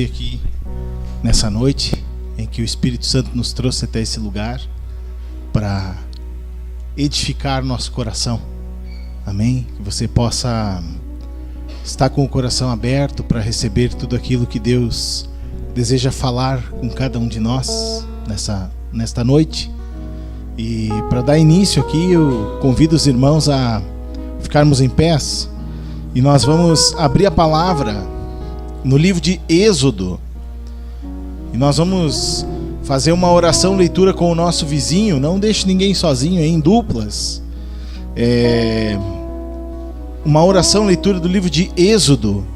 Aqui nessa noite em que o Espírito Santo nos trouxe até esse lugar para edificar nosso coração. Amém? Que você possa estar com o coração aberto para receber tudo aquilo que Deus deseja falar com cada um de nós nesta noite. E para dar início aqui, eu convido os irmãos a ficarmos em pés e nós vamos abrir a palavra no livro de Êxodo, e nós vamos fazer uma oração, leitura com o nosso vizinho. Não deixe ninguém sozinho, em duplas. Uma oração, leitura do livro de Êxodo.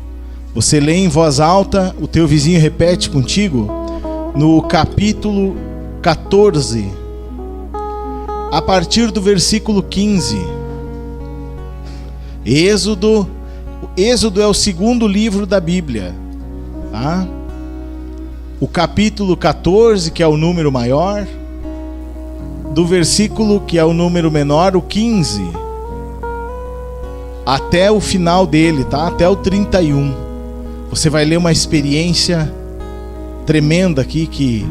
Você lê em voz alta, o teu vizinho repete contigo, no capítulo 14, a partir do versículo 15. Êxodo é o segundo livro da Bíblia, tá? O capítulo 14, que é o número maior, do versículo que é o número menor, o 15, até o final dele, tá? Até o 31. Você vai ler uma experiência tremenda aqui, que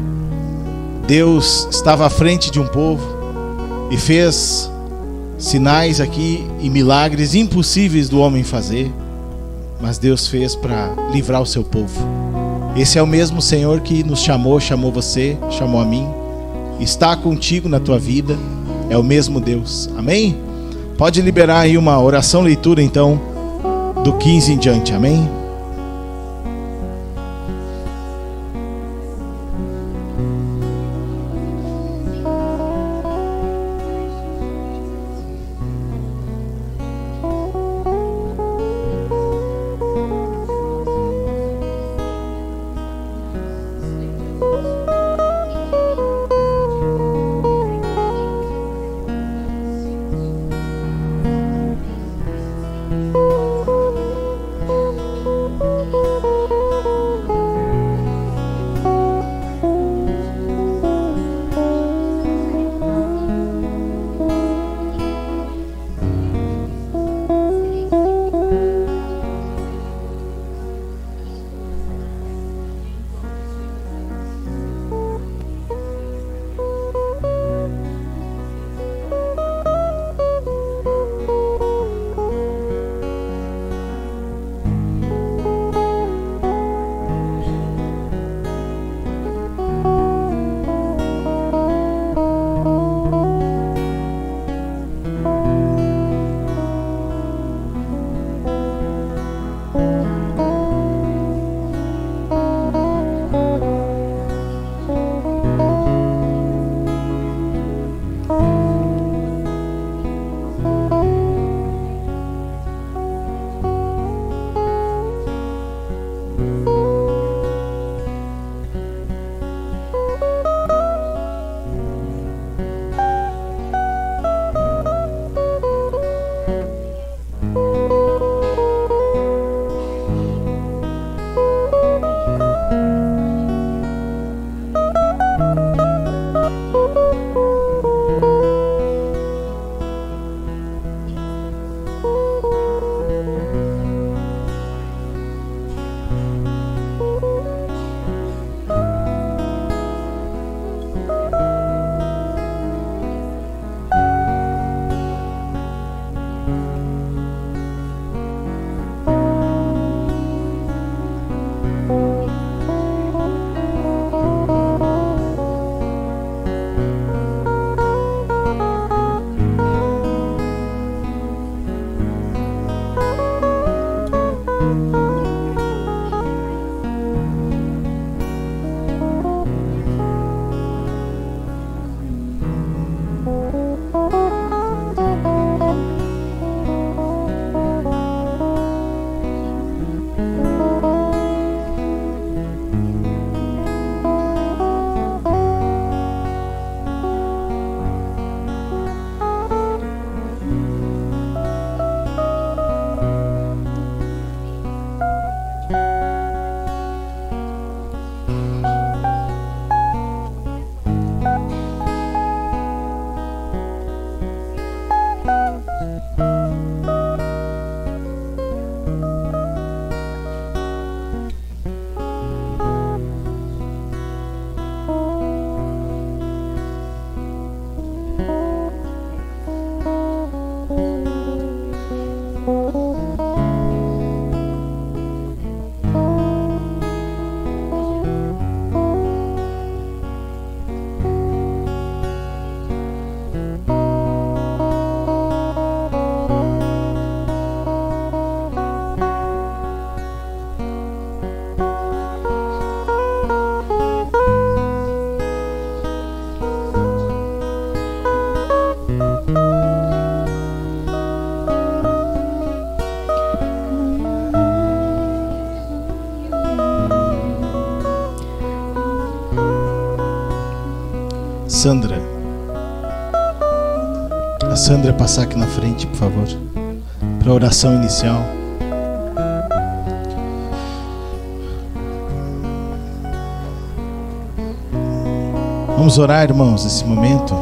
Deus estava à frente de um povo e fez sinais aqui e milagres impossíveis do homem fazer, mas Deus fez para livrar o seu povo. Esse é o mesmo Senhor que nos chamou você, chamou a mim, está contigo na tua vida, é o mesmo Deus. Amém? Pode liberar aí uma oração, leitura então, do 15 em diante. Amém? Sandra. A Sandra passar aqui na frente, por favor, para a oração inicial. Vamos orar, irmãos, nesse momento.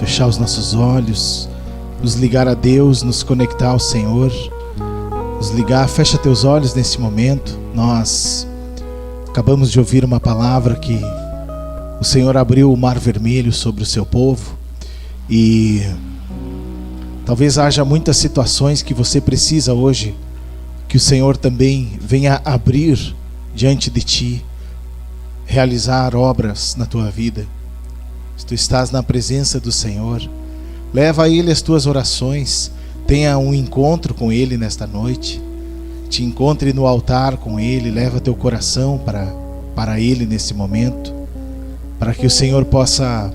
Fechar os nossos olhos, nos ligar a Deus, nos conectar ao Senhor, nos ligar. Fecha teus olhos nesse momento. Nós acabamos de ouvir uma palavra que o Senhor abriu o mar vermelho sobre o seu povo, e talvez haja muitas situações que você precisa hoje que o Senhor também venha abrir diante de ti, realizar obras na tua vida. Se tu estás na presença do Senhor, leva a Ele as tuas orações. Tenha um encontro com Ele nesta noite. Te encontre no altar com Ele. Leva teu coração para Ele nesse momento, para que o Senhor possa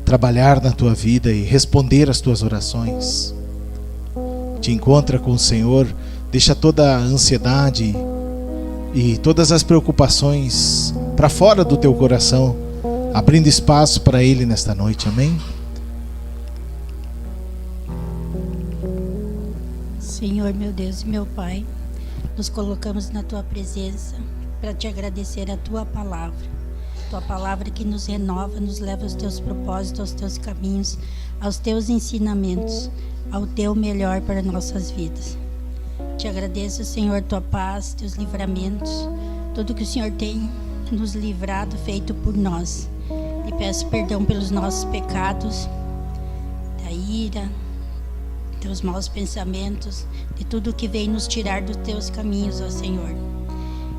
trabalhar na tua vida e responder às tuas orações. Te encontra com o Senhor. Deixa toda a ansiedade e todas as preocupações para fora do teu coração, abrindo espaço para Ele nesta noite. Amém? Senhor, meu Deus e meu Pai, nos colocamos na Tua presença para Te agradecer a Tua palavra que nos renova, nos leva aos Teus propósitos, aos Teus caminhos, aos Teus ensinamentos, ao Teu melhor para nossas vidas. Te agradeço, Senhor, Tua paz, Teus livramentos, tudo que o Senhor tem nos livrado, feito por nós. E peço perdão pelos nossos pecados, da ira, dos maus pensamentos, de tudo que vem nos tirar dos teus caminhos, ó Senhor.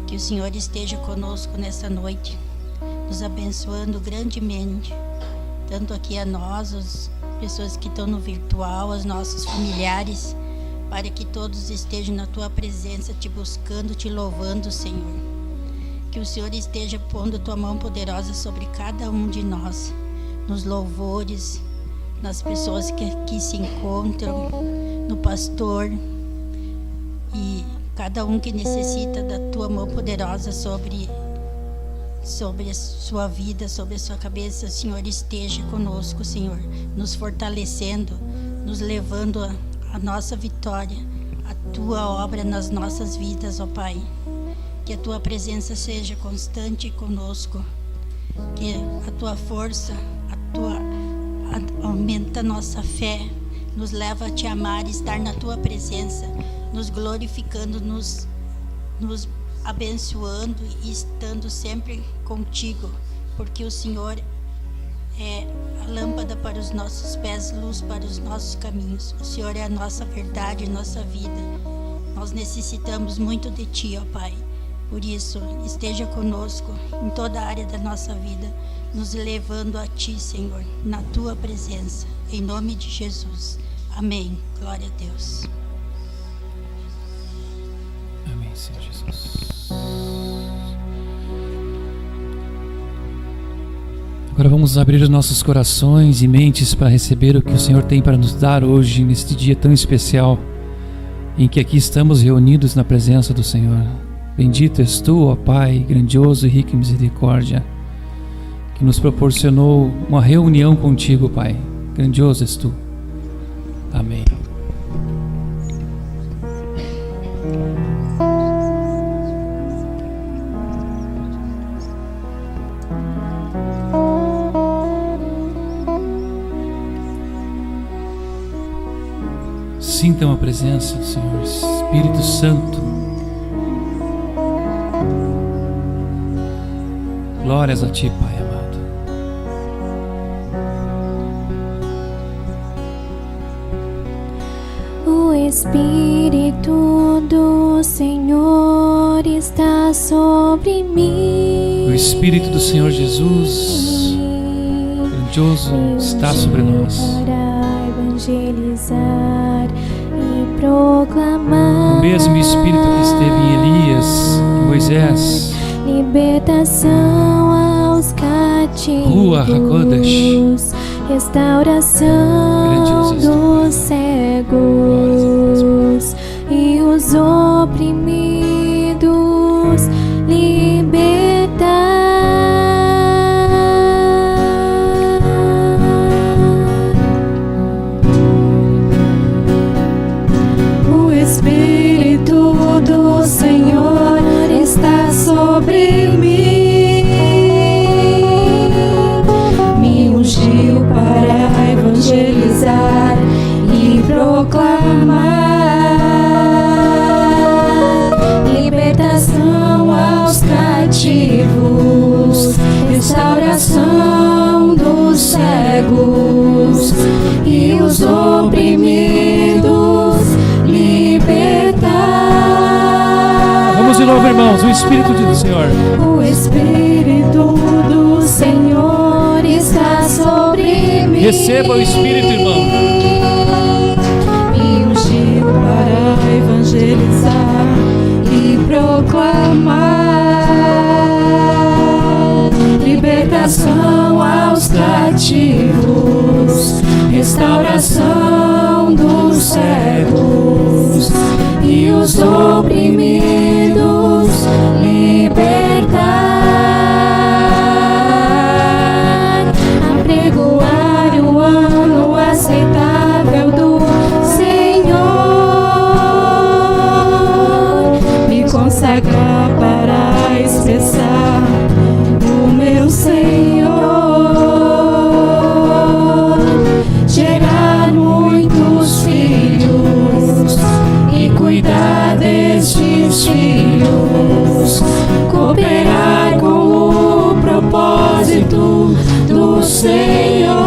Que o Senhor esteja conosco nessa noite, nos abençoando grandemente, tanto aqui a nós, as pessoas que estão no virtual, aos nossos familiares, para que todos estejam na tua presença, te buscando, te louvando, Senhor. Que o Senhor esteja pondo tua mão poderosa sobre cada um de nós, nos louvores, nas pessoas que aqui se encontram, no pastor, e cada um que necessita da tua mão poderosa sobre a sua vida, sobre a sua cabeça. Senhor, esteja conosco, Senhor, nos fortalecendo, nos levando a nossa vitória, a tua obra nas nossas vidas, ó Pai. Que a tua presença seja constante conosco, que a tua força, aumenta a nossa fé, nos leva a te amar e estar na tua presença, nos glorificando, nos abençoando e estando sempre contigo, porque o Senhor é a lâmpada para os nossos pés, luz para os nossos caminhos. O Senhor é a nossa verdade, nossa vida. Nós necessitamos muito de ti, ó Pai. Por isso, esteja conosco em toda a área da nossa vida, nos levando a Ti, Senhor, na Tua presença. Em nome de Jesus. Amém. Glória a Deus. Amém, Senhor Jesus. Agora vamos abrir os nossos corações e mentes para receber o que o Senhor tem para nos dar hoje, neste dia tão especial, em que aqui estamos reunidos na presença do Senhor. Bendito és tu, ó Pai, grandioso e rico em misericórdia, que nos proporcionou uma reunião contigo, Pai. Grandioso és tu. Amém. Sintam a presença do Senhor, Espírito Santo. Glórias a Ti, Pai amado. O Espírito do Senhor está sobre mim. O Espírito do Senhor Jesus, grandioso, está sobre nós. Para evangelizar e proclamar. O mesmo Espírito que esteve em Elias, em Moisés. Libertação aos Ruach HaKodesh. cativos, restauração dos cegos e os oprimidos, libertar. restauração dos cegos e os oprimidos libertar. Vamos de novo, irmãos. O Espírito do Senhor. O Espírito do Senhor está sobre mim. Receba o Espírito, irmão. Me ungiu para evangelizar e proclamar libertação aos cativos, restauração dos cegos e os oprimidos libertar. Apregoar o ano aceitável do Senhor, me consagrar para expressar o meu Senhor, gerar muitos filhos e cuidar destes filhos, cooperar com o propósito do Senhor.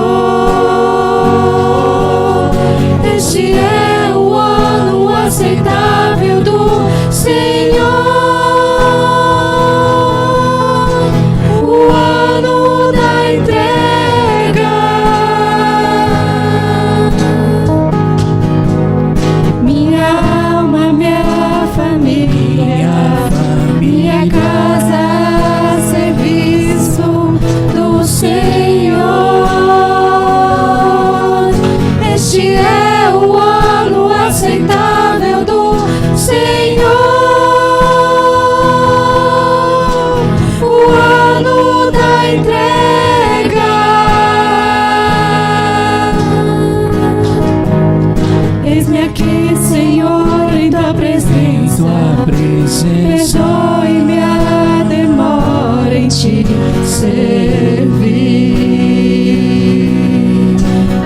Este é o ano aceitável do Senhor, o ano da entrega. Minha alma, minha família, minha casa, serviço do Senhor. Este é o ano aceitável do Senhor, o ano da entrega. Eis-me aqui, Senhor, em tua presença. Perdoe-me a demora em te servir.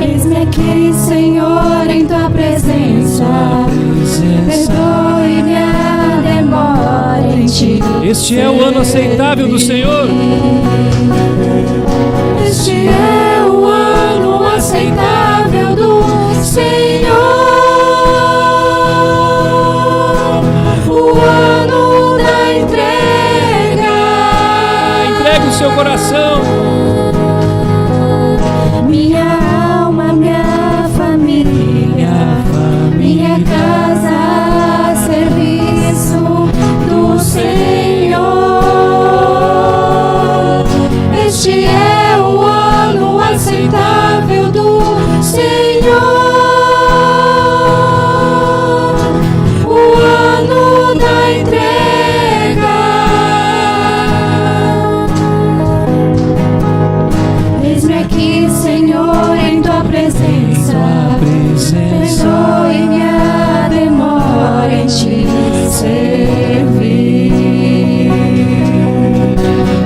Eis-me aqui, Senhor, em tua presença. Perdoe-me a demora em te Este é o ano aceitável do Senhor. Este é o ano aceitável do Senhor, o ano da entrega. Entregue o seu coração. Minha alma, minha família, minha casa, serviço do Senhor. Este é o ano aceitável do Senhor, o ano da entrega. Eis-me aqui, Senhor, em tua presença. Perdoe-me a demora em te servir.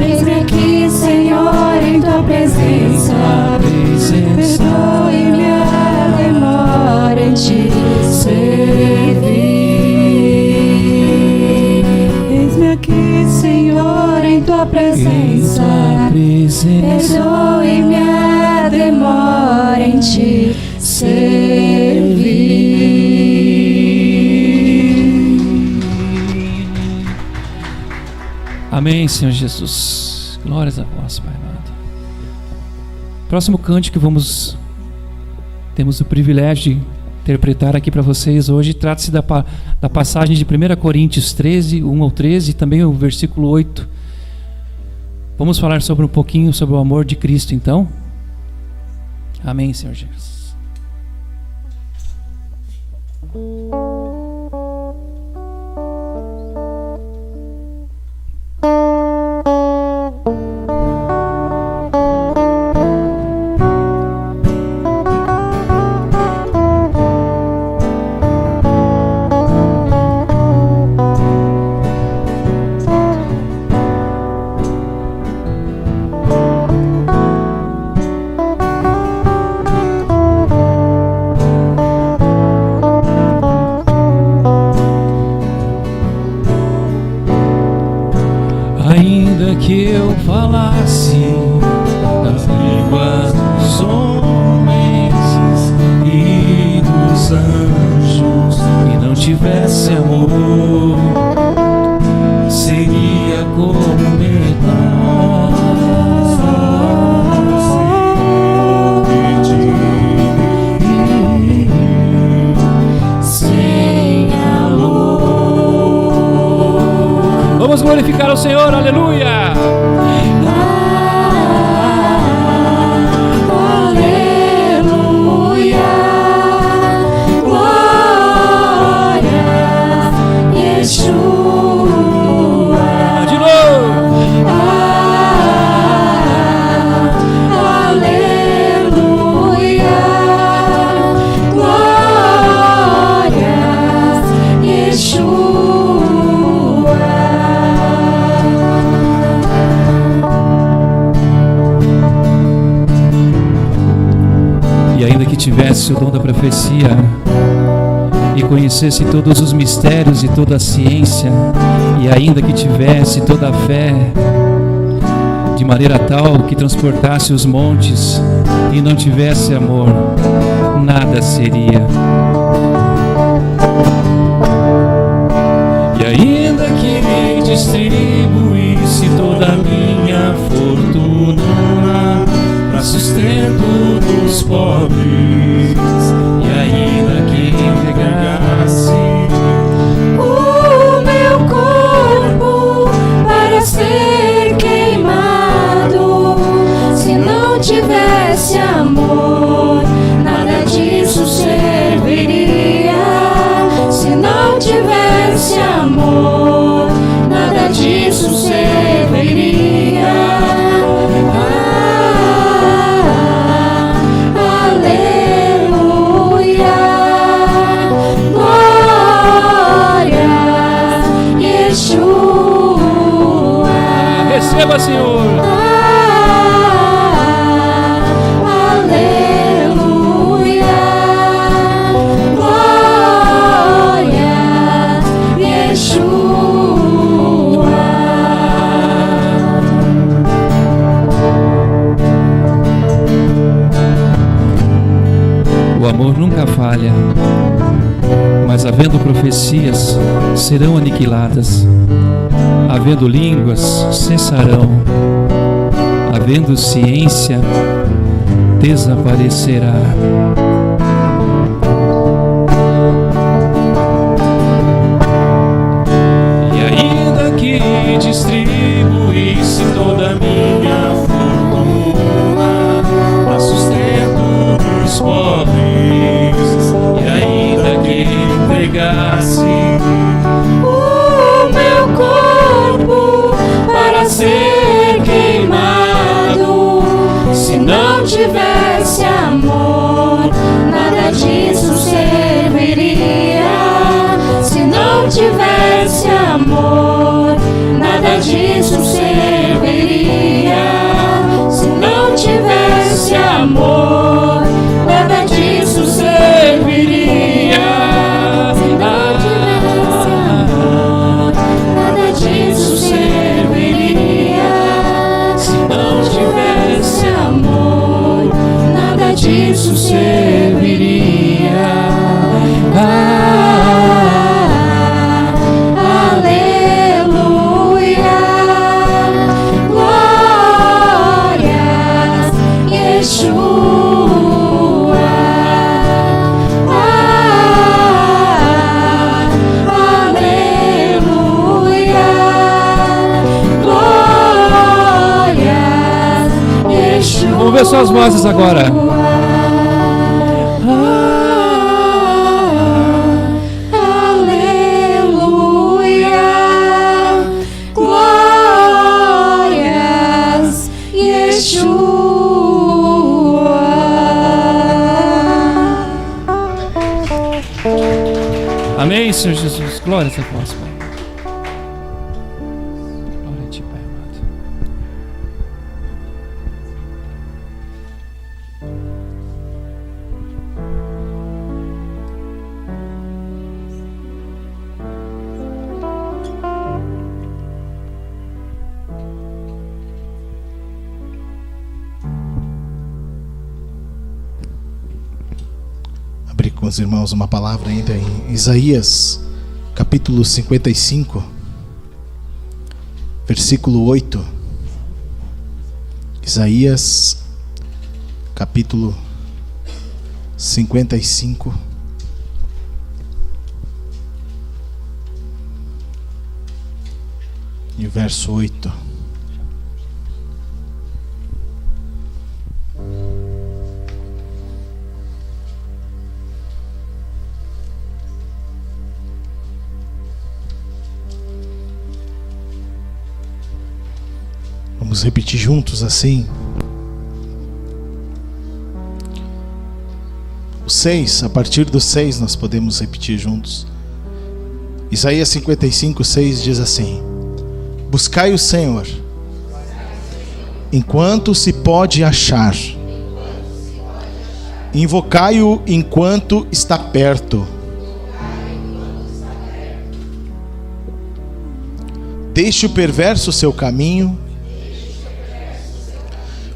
Eis-me aqui, Senhor, em tua presença. Perdoe-me a demora em te servir. Eis-me aqui, Senhor, em tua presença. Perdoe-me a demora em te servir. Amém, Senhor Jesus. Glórias a vós, Pai amado. Próximo cântico que temos o privilégio de interpretar aqui para vocês hoje, trata-se da passagem de 1 Coríntios 13, 1 ao 13, e também o versículo 8. Vamos falar um pouquinho sobre o amor de Cristo, então? Amém, Senhor Jesus. Ainda que eu falasse língua dos homens e dos anjos e não tivesse amor, seria como metade. Sem amor. Vamos glorificar o Senhor, aleluia! Tivesse o dom da profecia e conhecesse todos os mistérios e toda a ciência, e ainda que tivesse toda a fé, de maneira tal que transportasse os montes, e não tivesse amor, nada seria. E ainda que me distribuísse toda a minha fortuna para sustento dos pobres, e ainda que entregasse o meu corpo para ser queimado, se não tivesse amor, nada disso serviria. Se não tivesse amor, nada disso serviria. Receba, Senhor. Aleluia. Glória, Yeshua. O amor nunca falha, mas havendo profecias, serão aniquiladas. Havendo línguas, cessarão. Havendo ciência, desaparecerá. E ainda que distribuísse toda a minha fortuna para sustento dos pobres, e ainda que entregasse para ser queimado, se não tivesse amor, nada disso serviria. Se não tivesse amor, nada disso serviria. Se não tivesse amor, nada disso serviria. Se não tivesse amor, nada disso serviria. Se não tivesse amor, nada disso serviria. Aleluia. Glórias, Yeshua. Aleluia. Glórias, Yeshua. Vamos ver suas vozes agora. Aleluia. Glórias, Yeshua. Amém, Senhor Jesus. Glória a vós, Pai. Glória a ti, Pai amado. com os irmãos uma palavra ainda em Isaías, capítulo 55, versículo 8. Isaías, capítulo 55, e o verso 8. Vamos repetir juntos assim. O 6, a partir do 6 nós podemos repetir juntos. Isaías 55, 6 diz assim: buscai o Senhor enquanto se pode achar, invocai-o enquanto está perto. Deixe o perverso o seu caminho,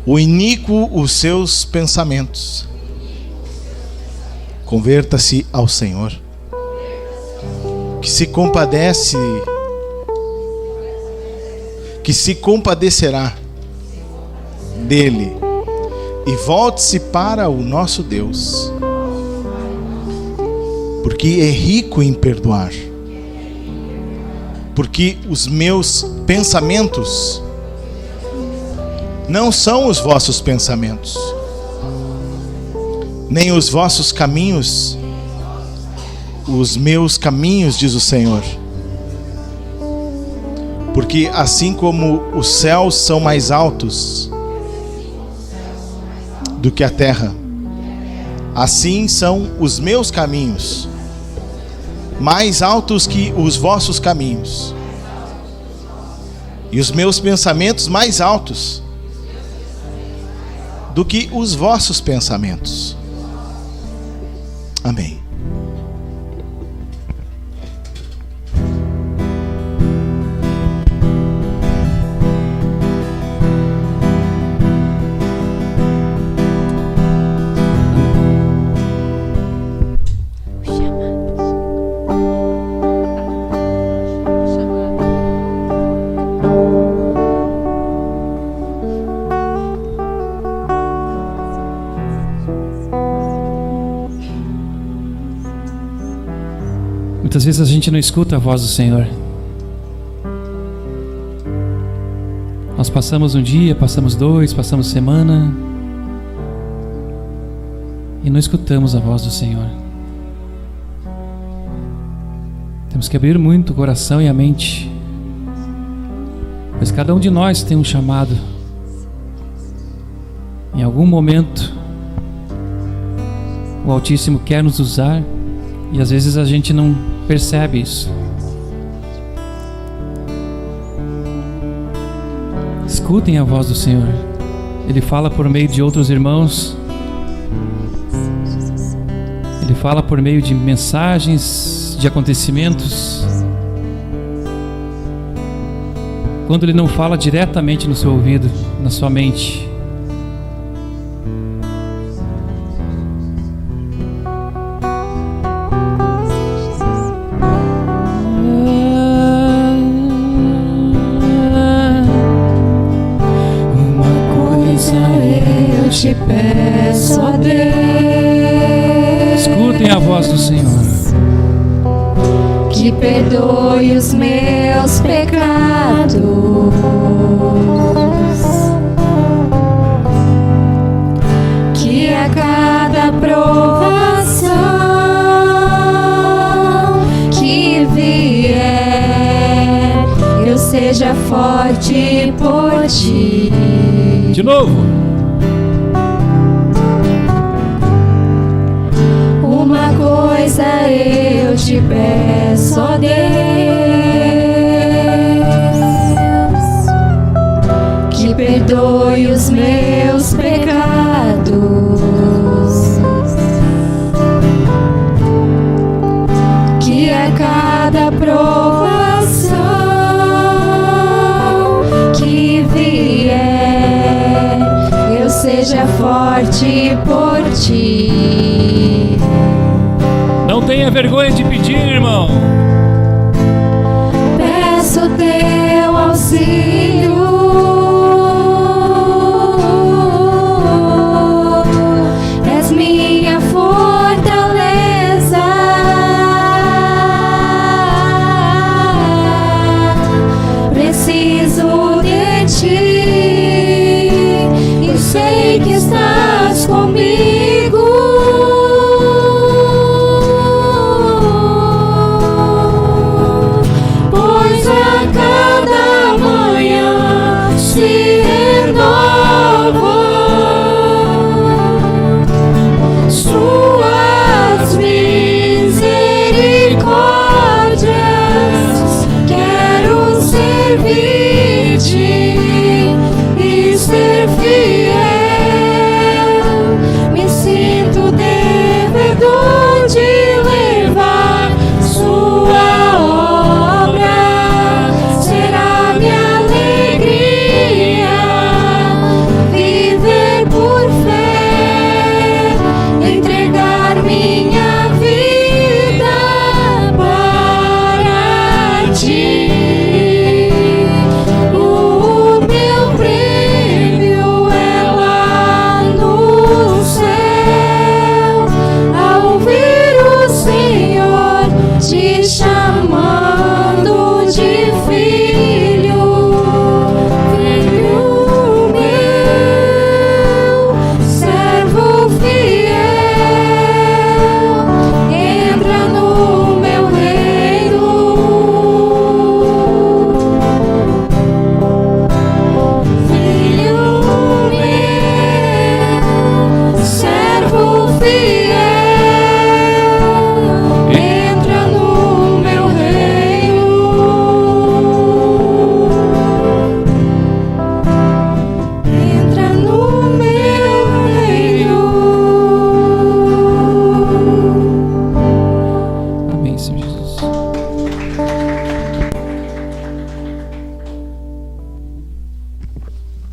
o iníquo os seus pensamentos. Converta-se ao Senhor, que se compadece, que se compadecerá dele, e volte-se para o nosso Deus, porque é rico em perdoar. Porque os meus pensamentos não são os vossos pensamentos, nem os vossos caminhos os meus caminhos, diz o Senhor. Porque assim como os céus são mais altos do que a terra, assim são os meus caminhos mais altos que os vossos caminhos, e os meus pensamentos mais altos do que os vossos pensamentos. Amém. Muitas vezes a gente não escuta a voz do Senhor. Nós passamos um dia, passamos dois, passamos semana e não escutamos a voz do Senhor. Temos que abrir muito o coração e a mente, pois cada um de nós tem um chamado. Em algum momento o Altíssimo quer nos usar, e às vezes a gente não percebe isso. Escutem a voz do Senhor. Ele fala por meio de outros irmãos. Ele fala por meio de mensagens, de acontecimentos. Quando Ele não fala diretamente no seu ouvido, na sua mente, te peço, ó Deus, escutem a voz do Senhor, que perdoe os meus pecados, que a cada provação que vier, eu seja forte por ti. De novo. Uma coisa eu te peço, ó Deus, que perdoe os meus pecados, que a cada provação que vier, eu seja forte por ti. tenha vergonha de pedir, irmão. Peço teu auxílio, és minha fortaleza, preciso de ti e sei que estás comigo.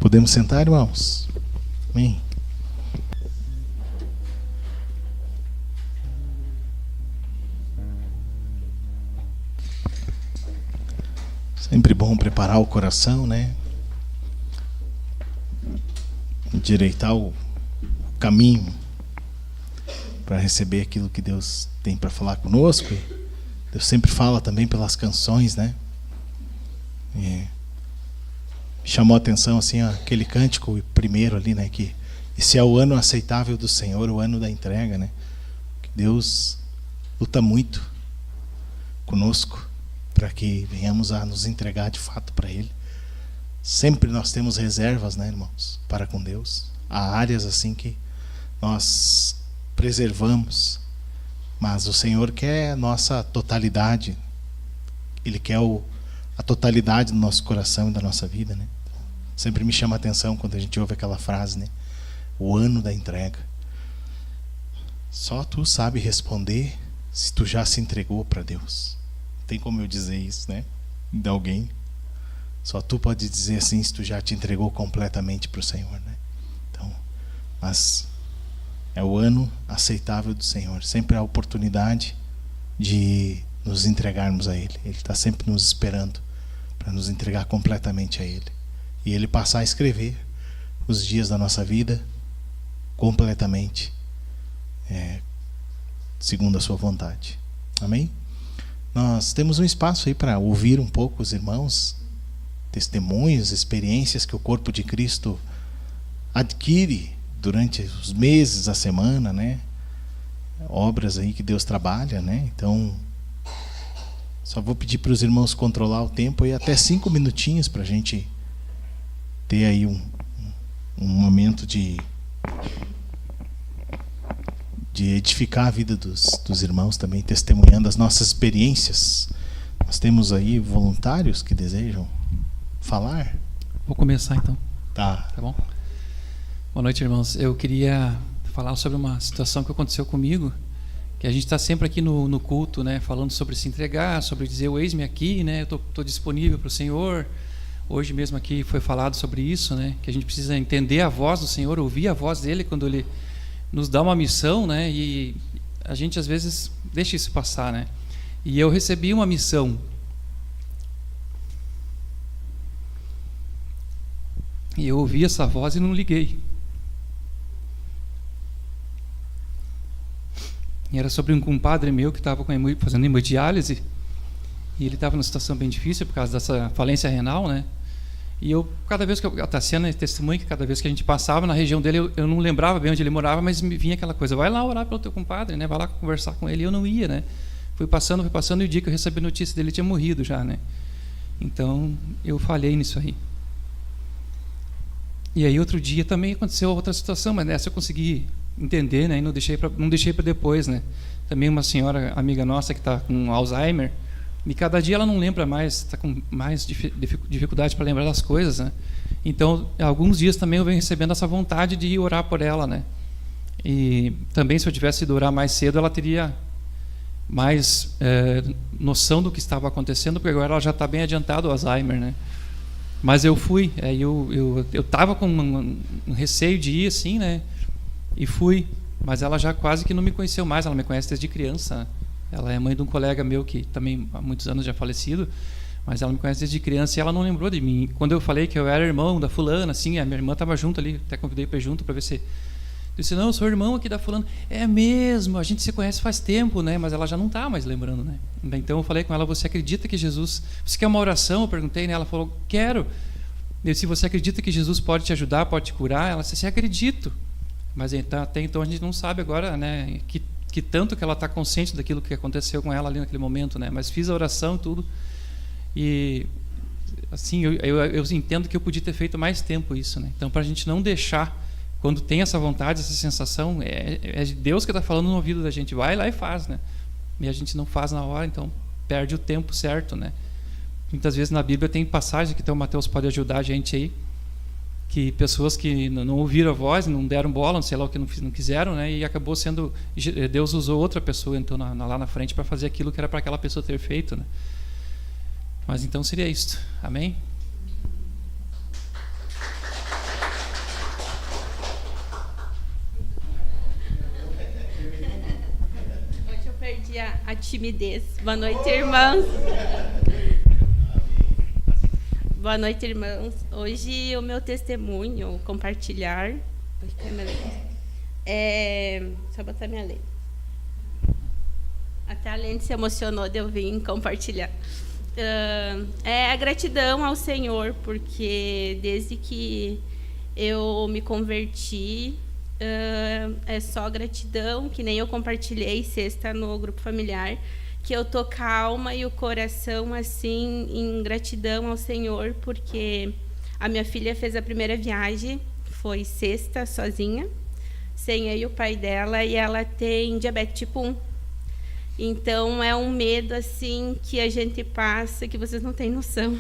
Podemos sentar, irmãos? Amém. Sempre bom preparar o coração, né? Endireitar o caminho para receber aquilo que Deus tem para falar conosco. Deus sempre fala também pelas canções, né? Chamou a atenção assim, ó, aquele cântico primeiro ali, né, que esse é o ano aceitável do Senhor, o ano da entrega, né? Que Deus luta muito conosco para que venhamos a nos entregar de fato para Ele. Sempre nós temos reservas, né, irmãos, para com Deus. Há áreas assim que nós preservamos, mas o Senhor quer a nossa totalidade. Ele quer a totalidade do nosso coração e da nossa vida, né? Sempre me chama a atenção quando a gente ouve aquela frase, né? O ano da entrega. Só tu sabe responder se tu já se entregou para Deus. Não tem como eu dizer isso, né? De alguém. Só tu pode dizer assim se tu já te entregou completamente para o Senhor, né? Então, mas é o ano aceitável do Senhor. Sempre a oportunidade de nos entregarmos a Ele. Ele está sempre nos esperando para nos entregar completamente a Ele. E Ele passar a escrever os dias da nossa vida completamente, segundo a sua vontade. Amém? Nós temos um espaço aí para ouvir um pouco os irmãos, testemunhos, experiências que o corpo de Cristo adquire durante os meses, a semana, né? Obras aí que Deus trabalha, né? Então, só vou pedir para os irmãos controlar o tempo e até 5 minutinhos para a gente ter aí um momento de edificar a vida dos irmãos também, testemunhando as nossas experiências. Nós temos aí voluntários que desejam falar. Vou começar então. Tá bom? Boa noite, irmãos. Eu queria falar sobre uma situação que aconteceu comigo, que a gente está sempre aqui no culto, né, falando sobre se entregar, sobre dizer o eis-me aqui, né, eu estou disponível para o Senhor. Hoje mesmo aqui foi falado sobre isso, né, que a gente precisa entender a voz do Senhor, ouvir a voz dele quando ele nos dá uma missão, né, e a gente às vezes deixa isso passar, né? E eu recebi uma missão. E eu ouvi essa voz e não liguei. E era sobre um compadre meu que estava fazendo hemodiálise. E ele estava numa situação bem difícil por causa dessa falência renal, né? E eu, cada vez que a Tassiana testemunha que cada vez que a gente passava na região dele, eu não lembrava bem onde ele morava, mas me vinha aquela coisa: vai lá orar pelo teu compadre, né? Vai lá conversar com ele. E eu não ia, né? Fui passando, e o dia que eu recebi a notícia dele, ele tinha morrido já, né? Então, eu falhei nisso aí. E aí, outro dia também aconteceu outra situação, mas nessa eu consegui entender, né? E não deixei para depois, né? Também uma senhora amiga nossa que está com Alzheimer, e cada dia ela não lembra mais, está com mais dificuldade para lembrar das coisas, né? Então, alguns dias também eu venho recebendo essa vontade de ir orar por ela, né? E também, se eu tivesse ido orar mais cedo, ela teria mais noção do que estava acontecendo, porque agora ela já está bem adiantada o Alzheimer, né? Mas eu fui, eu estava com um receio de ir assim, né? E fui, mas ela já quase que não me conheceu mais, ela me conhece desde criança, né? Ela é mãe de um colega meu que também há muitos anos já falecido, mas ela me conhece desde criança e ela não lembrou de mim. Quando eu falei que eu era irmão da fulana, assim, a minha irmã estava junto ali, até convidei para ir junto para ver se... Eu disse: não, eu sou irmão aqui da fulana. É mesmo, a gente se conhece faz tempo, né? Mas ela já não está mais lembrando, né? Então eu falei com ela: você acredita que Jesus... Você quer uma oração? Eu perguntei, né? Ela falou: quero. Eu disse: você acredita que Jesus pode te ajudar, pode te curar? Ela disse: acredito. Mas até então a gente não sabe agora, né? Que tanto que ela está consciente daquilo que aconteceu com ela ali naquele momento, né? Mas fiz a oração, tudo. E assim, eu entendo que eu podia ter feito mais tempo isso, né? Então, para a gente não deixar, quando tem essa vontade, essa sensação, é Deus que está falando no ouvido da gente: vai lá e faz, né? E a gente não faz na hora, então perde o tempo certo, né? Muitas vezes na Bíblia tem passagens que o Mateus pode ajudar a gente aí, que pessoas que não ouviram a voz, não deram bola, não sei lá o que não quiseram, né? E acabou sendo... Deus usou outra pessoa então lá na frente para fazer aquilo que era para aquela pessoa ter feito, né? Mas então seria isto. Amém? Hoje eu perdi a timidez. Boa noite, irmãos. Boa noite, irmãos. Hoje o meu testemunho, compartilhar... Deixa eu botar minha lente. Até a lente se emocionou de eu vir compartilhar. É a gratidão ao Senhor, porque desde que eu me converti, é só gratidão, que nem eu compartilhei sexta no grupo familiar, que eu tô calma e o coração assim em gratidão ao Senhor, porque a minha filha fez a primeira viagem, foi sexta, sozinha, sem eu e o pai dela, e ela tem diabetes tipo 1. Então é um medo assim que a gente passa, que vocês não têm noção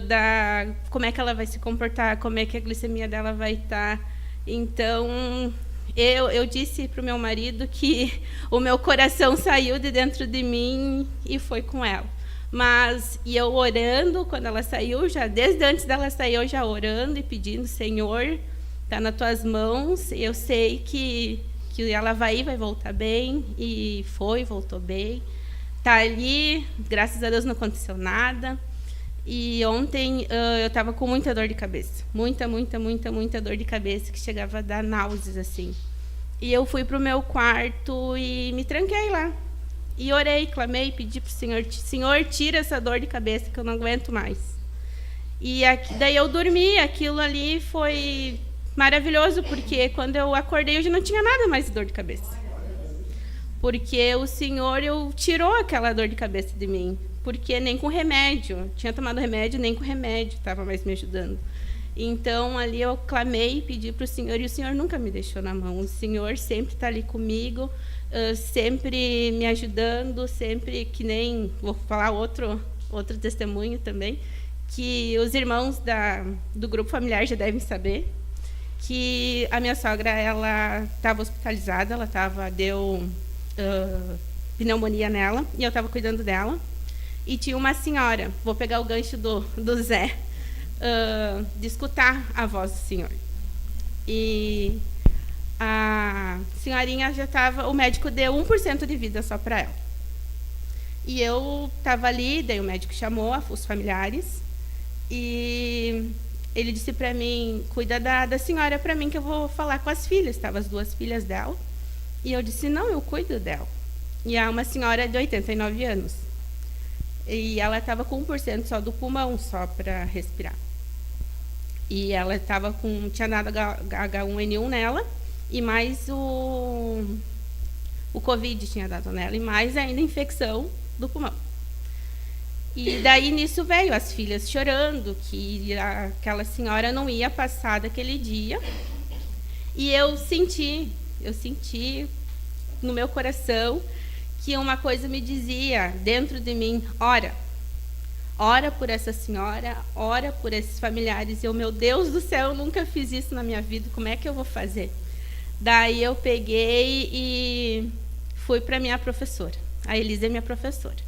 da como é que ela vai se comportar, como é que a glicemia dela vai estar. Então eu disse para o meu marido que o meu coração saiu de dentro de mim e foi com ela. Mas e eu orando quando ela saiu, já desde antes dela sair, eu já orando e pedindo: Senhor, está nas tuas mãos. Eu sei que ela vai voltar bem, e voltou bem. Está ali, graças a Deus não aconteceu nada. E ontem eu estava com muita dor de cabeça, muita dor de cabeça, que chegava a dar náuseas assim. E eu fui para o meu quarto e me tranquei lá. E orei, clamei, pedi para o Senhor: Senhor, tira essa dor de cabeça que eu não aguento mais. E daí eu dormi, aquilo ali foi maravilhoso, porque quando eu acordei eu já não tinha nada mais de dor de cabeça. Porque o Senhor tirou aquela dor de cabeça de mim. Porque nem com remédio, tinha tomado remédio, nem com remédio estava mais me ajudando. Então, ali eu clamei, pedi para o Senhor, e o Senhor nunca me deixou na mão. O Senhor sempre está ali comigo, sempre me ajudando, sempre, que nem... Vou falar outro testemunho também, que os irmãos do grupo familiar já devem saber, que a minha sogra, ela estava hospitalizada, deu pneumonia nela, e eu estava cuidando dela. E tinha uma senhora, vou pegar o gancho do Zé, de escutar a voz do Senhor. E a senhorinha já estava... O médico deu 1% de vida só para ela. E eu estava ali, daí o médico chamou os familiares e ele disse para mim, cuida da senhora para mim que eu vou falar com as filhas. Estavam as 2 filhas dela. E eu disse, não, eu cuido dela. E é uma senhora de 89 anos. E ela estava com 1% só do pulmão, só para respirar. E ela tinha dado H1N1 nela, e mais o Covid tinha dado nela, e mais ainda infecção do pulmão. E daí nisso veio as filhas chorando, que aquela senhora não ia passar daquele dia. E eu senti no meu coração que uma coisa me dizia dentro de mim, ora por essa senhora, ora por esses familiares. Eu, meu Deus do céu, eu nunca fiz isso na minha vida, como é que eu vou fazer? Daí eu peguei e fui para minha professora. A Elisa é minha professora.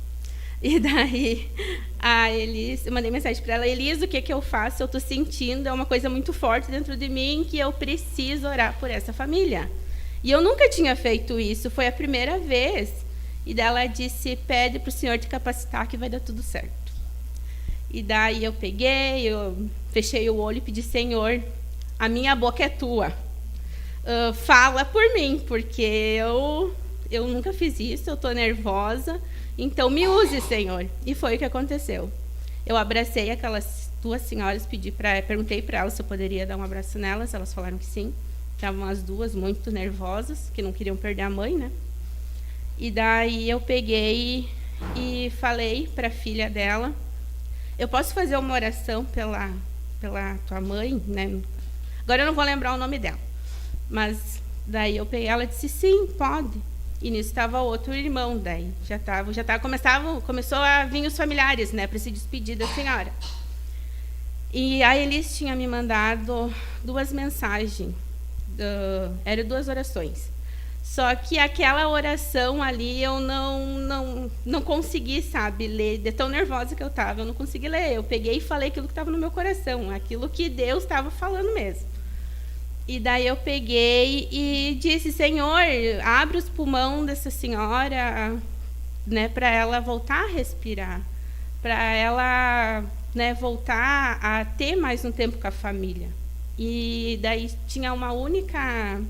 E daí a Elisa, eu mandei mensagem para ela, Elisa, o que eu faço? Eu estou sentindo, é uma coisa muito forte dentro de mim que eu preciso orar por essa família. E eu nunca tinha feito isso, foi a primeira vez. E daí ela disse, pede para o Senhor te capacitar que vai dar tudo certo. E daí eu peguei, eu fechei o olho e pedi, Senhor, a minha boca é tua. Fala por mim, porque eu nunca fiz isso, eu estou nervosa, então me use, Senhor. E foi o que aconteceu. Eu abracei aquelas 2 senhoras, perguntei para elas se eu poderia dar um abraço nelas, elas falaram que sim. Estavam as 2 muito nervosas, que não queriam perder a mãe, né? E daí eu peguei e falei para a filha dela, eu posso fazer uma oração pela tua mãe, né? Agora eu não vou lembrar o nome dela. Mas daí eu peguei, ela disse, sim, pode. E nisso estava outro irmão, daí começou a vir os familiares, né, para se despedir da senhora. E a Elis tinha me mandado 2 mensagens, eram 2 orações. Só que aquela oração ali eu não consegui, sabe, ler, de tão nervosa que eu estava, eu não consegui ler. Eu peguei e falei aquilo que estava no meu coração, aquilo que Deus estava falando mesmo. E daí eu peguei e disse, Senhor, abre os pulmões dessa senhora, né, para ela voltar a respirar, para ela, né, voltar a ter mais um tempo com a família. E daí tinha uma única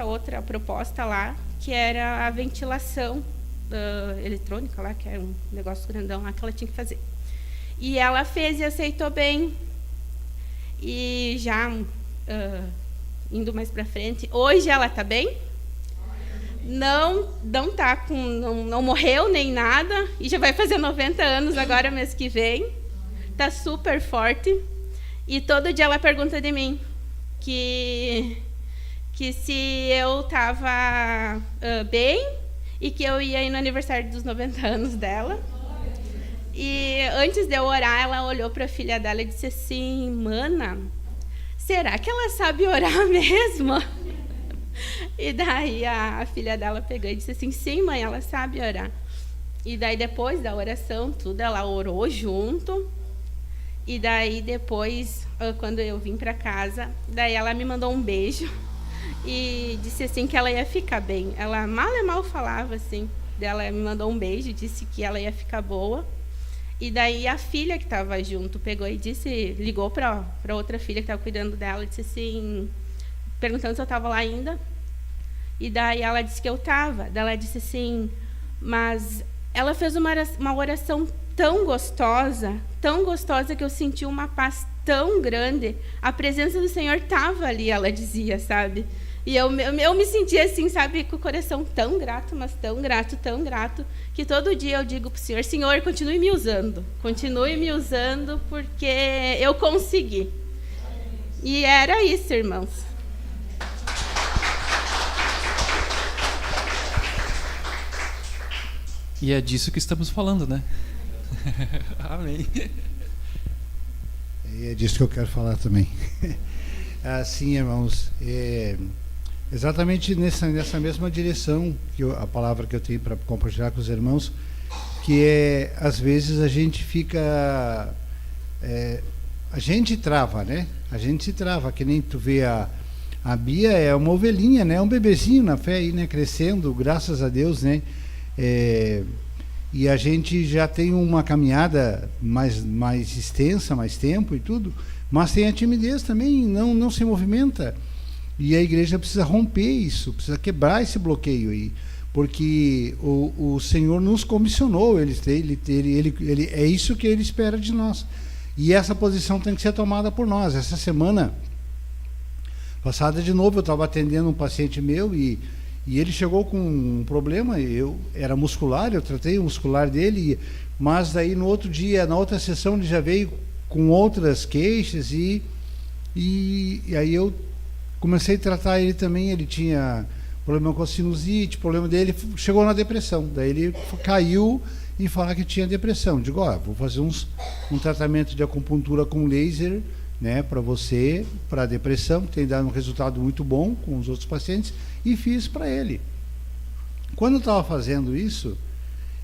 outra proposta lá, que era a ventilação eletrônica lá, que era um negócio grandão lá que ela tinha que fazer. E ela fez e aceitou bem. E já indo mais para frente, hoje ela está bem? Não tá com, não morreu nem nada, e já vai fazer 90 anos agora, mês que vem. Está super forte. E todo dia ela pergunta de mim que se eu estava bem e que eu ia ir no aniversário dos 90 anos dela. E antes de eu orar, ela olhou para a filha dela e disse assim, mana, será que ela sabe orar mesmo? E daí a filha dela pegou e disse assim, sim, mãe, ela sabe orar. E daí depois da oração, tudo, ela orou junto. E daí depois, quando eu vim para casa, daí ela me mandou um beijo e disse assim que ela ia ficar bem. Ela mal falava assim. Ela me mandou um beijo e disse que ela ia ficar boa. E daí a filha que estava junto pegou e ligou para outra filha que estava cuidando dela, disse assim, perguntando se eu estava lá ainda. E daí ela disse que eu estava. Daí ela disse assim, mas ela fez uma oração tão gostosa que eu senti uma paz tão grande. A presença do Senhor estava ali, ela dizia, sabe? E eu me sentia assim, sabe, com o coração tão grato, mas tão grato, que todo dia eu digo para o Senhor, Senhor, continue me usando, porque eu consegui. E era isso, irmãos. E é disso que estamos falando, né? Amém. E é disso que eu quero falar também. Assim, irmãos, exatamente nessa mesma direção, a palavra que eu tenho para compartilhar com os irmãos, que às vezes a gente fica... a gente trava, né? A gente se trava, que nem tu vê A Bia é uma ovelhinha, né? Um bebezinho na fé aí, né? Crescendo, graças a Deus, né? E a gente já tem uma caminhada mais extensa, mais tempo e tudo, mas tem a timidez também, não se movimenta. E a igreja precisa romper isso, precisa quebrar esse bloqueio aí, porque o Senhor nos comissionou, ele é isso que Ele espera de nós. E essa posição tem que ser tomada por nós. Essa semana passada, de novo, eu estava atendendo um paciente meu e ele chegou com um problema, era muscular, eu tratei o muscular dele, mas daí no outro dia, na outra sessão, ele já veio com outras queixas e aí eu comecei a tratar ele também. Ele tinha problema com a sinusite, problema dele, chegou na depressão, daí ele caiu em falar que tinha depressão. Digo, vou fazer um tratamento de acupuntura com laser, né, para você, para depressão, tem dado um resultado muito bom com os outros pacientes, e fiz para ele. Quando eu estava fazendo isso,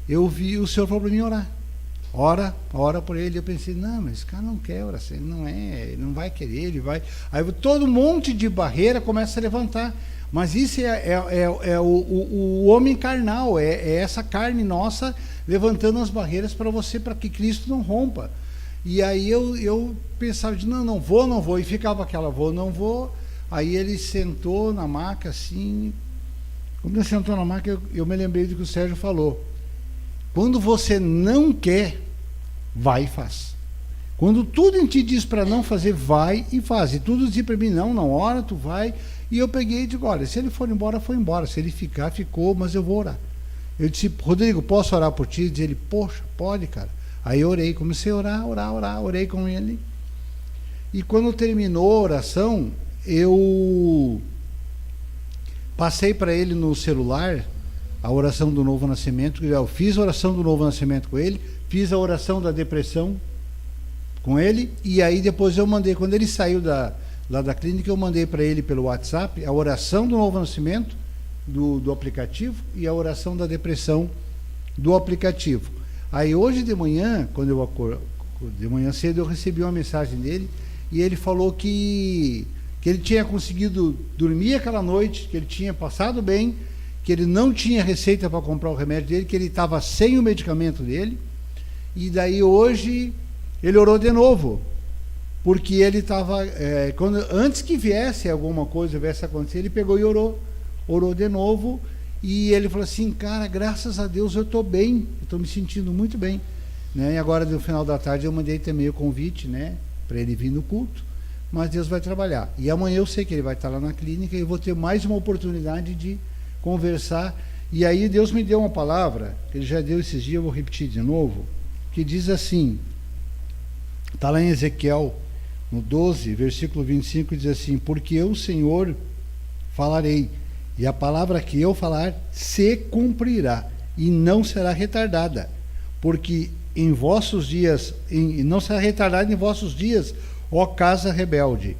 eu vi o Senhor falou para mim orar. Ora por ele. Eu pensei, não, mas esse cara não quer oração, ele não vai querer, ele vai. Aí todo um monte de barreira começa a levantar. Mas isso é o homem carnal, é essa carne nossa levantando as barreiras para que Cristo não rompa. E aí eu pensava, não vou, e ficava aquela, não vou. Aí ele sentou na maca assim. Quando ele sentou na maca, eu me lembrei do que o Sérgio falou. Quando você não quer, vai e faz. Quando tudo em ti diz para não fazer, vai e faz. E tudo diz para mim, não, ora, tu vai. E eu peguei e digo, olha, se ele for embora, foi embora. Se ele ficar, ficou, mas eu vou orar. Eu disse, Rodrigo, posso orar por ti? Diz ele, poxa, pode, cara. Aí eu orei, comecei a orar, orei com ele. E quando terminou a oração, eu passei para ele no celular a oração do novo nascimento. Eu fiz a oração do novo nascimento com ele, fiz a oração da depressão com ele, e aí depois eu mandei, quando ele saiu lá da clínica, eu mandei para ele pelo WhatsApp a oração do novo nascimento do aplicativo e a oração da depressão do aplicativo. Aí hoje de manhã, quando eu acordo, de manhã cedo, eu recebi uma mensagem dele, e ele falou que ele tinha conseguido dormir aquela noite, que ele tinha passado bem, que ele não tinha receita para comprar o remédio dele, que ele estava sem o medicamento dele. E daí hoje ele orou de novo, porque ele estava, antes que viesse alguma coisa, viesse acontecer, ele pegou e orou de novo. E ele falou assim, cara, graças a Deus eu estou bem, eu estou me sentindo muito bem, né? E agora no final da tarde eu mandei também o convite, né, para ele vir no culto, mas Deus vai trabalhar. E amanhã eu sei que ele vai estar lá na clínica e eu vou ter mais uma oportunidade de conversar. E aí Deus me deu uma palavra, que ele já deu esses dias, eu vou repetir de novo, que diz assim, está lá em Ezequiel, no 12, versículo 25, diz assim, porque eu, Senhor, falarei, e a palavra que eu falar se cumprirá, e não será retardada, porque em vossos dias, não será retardada em vossos dias, ó casa rebelde.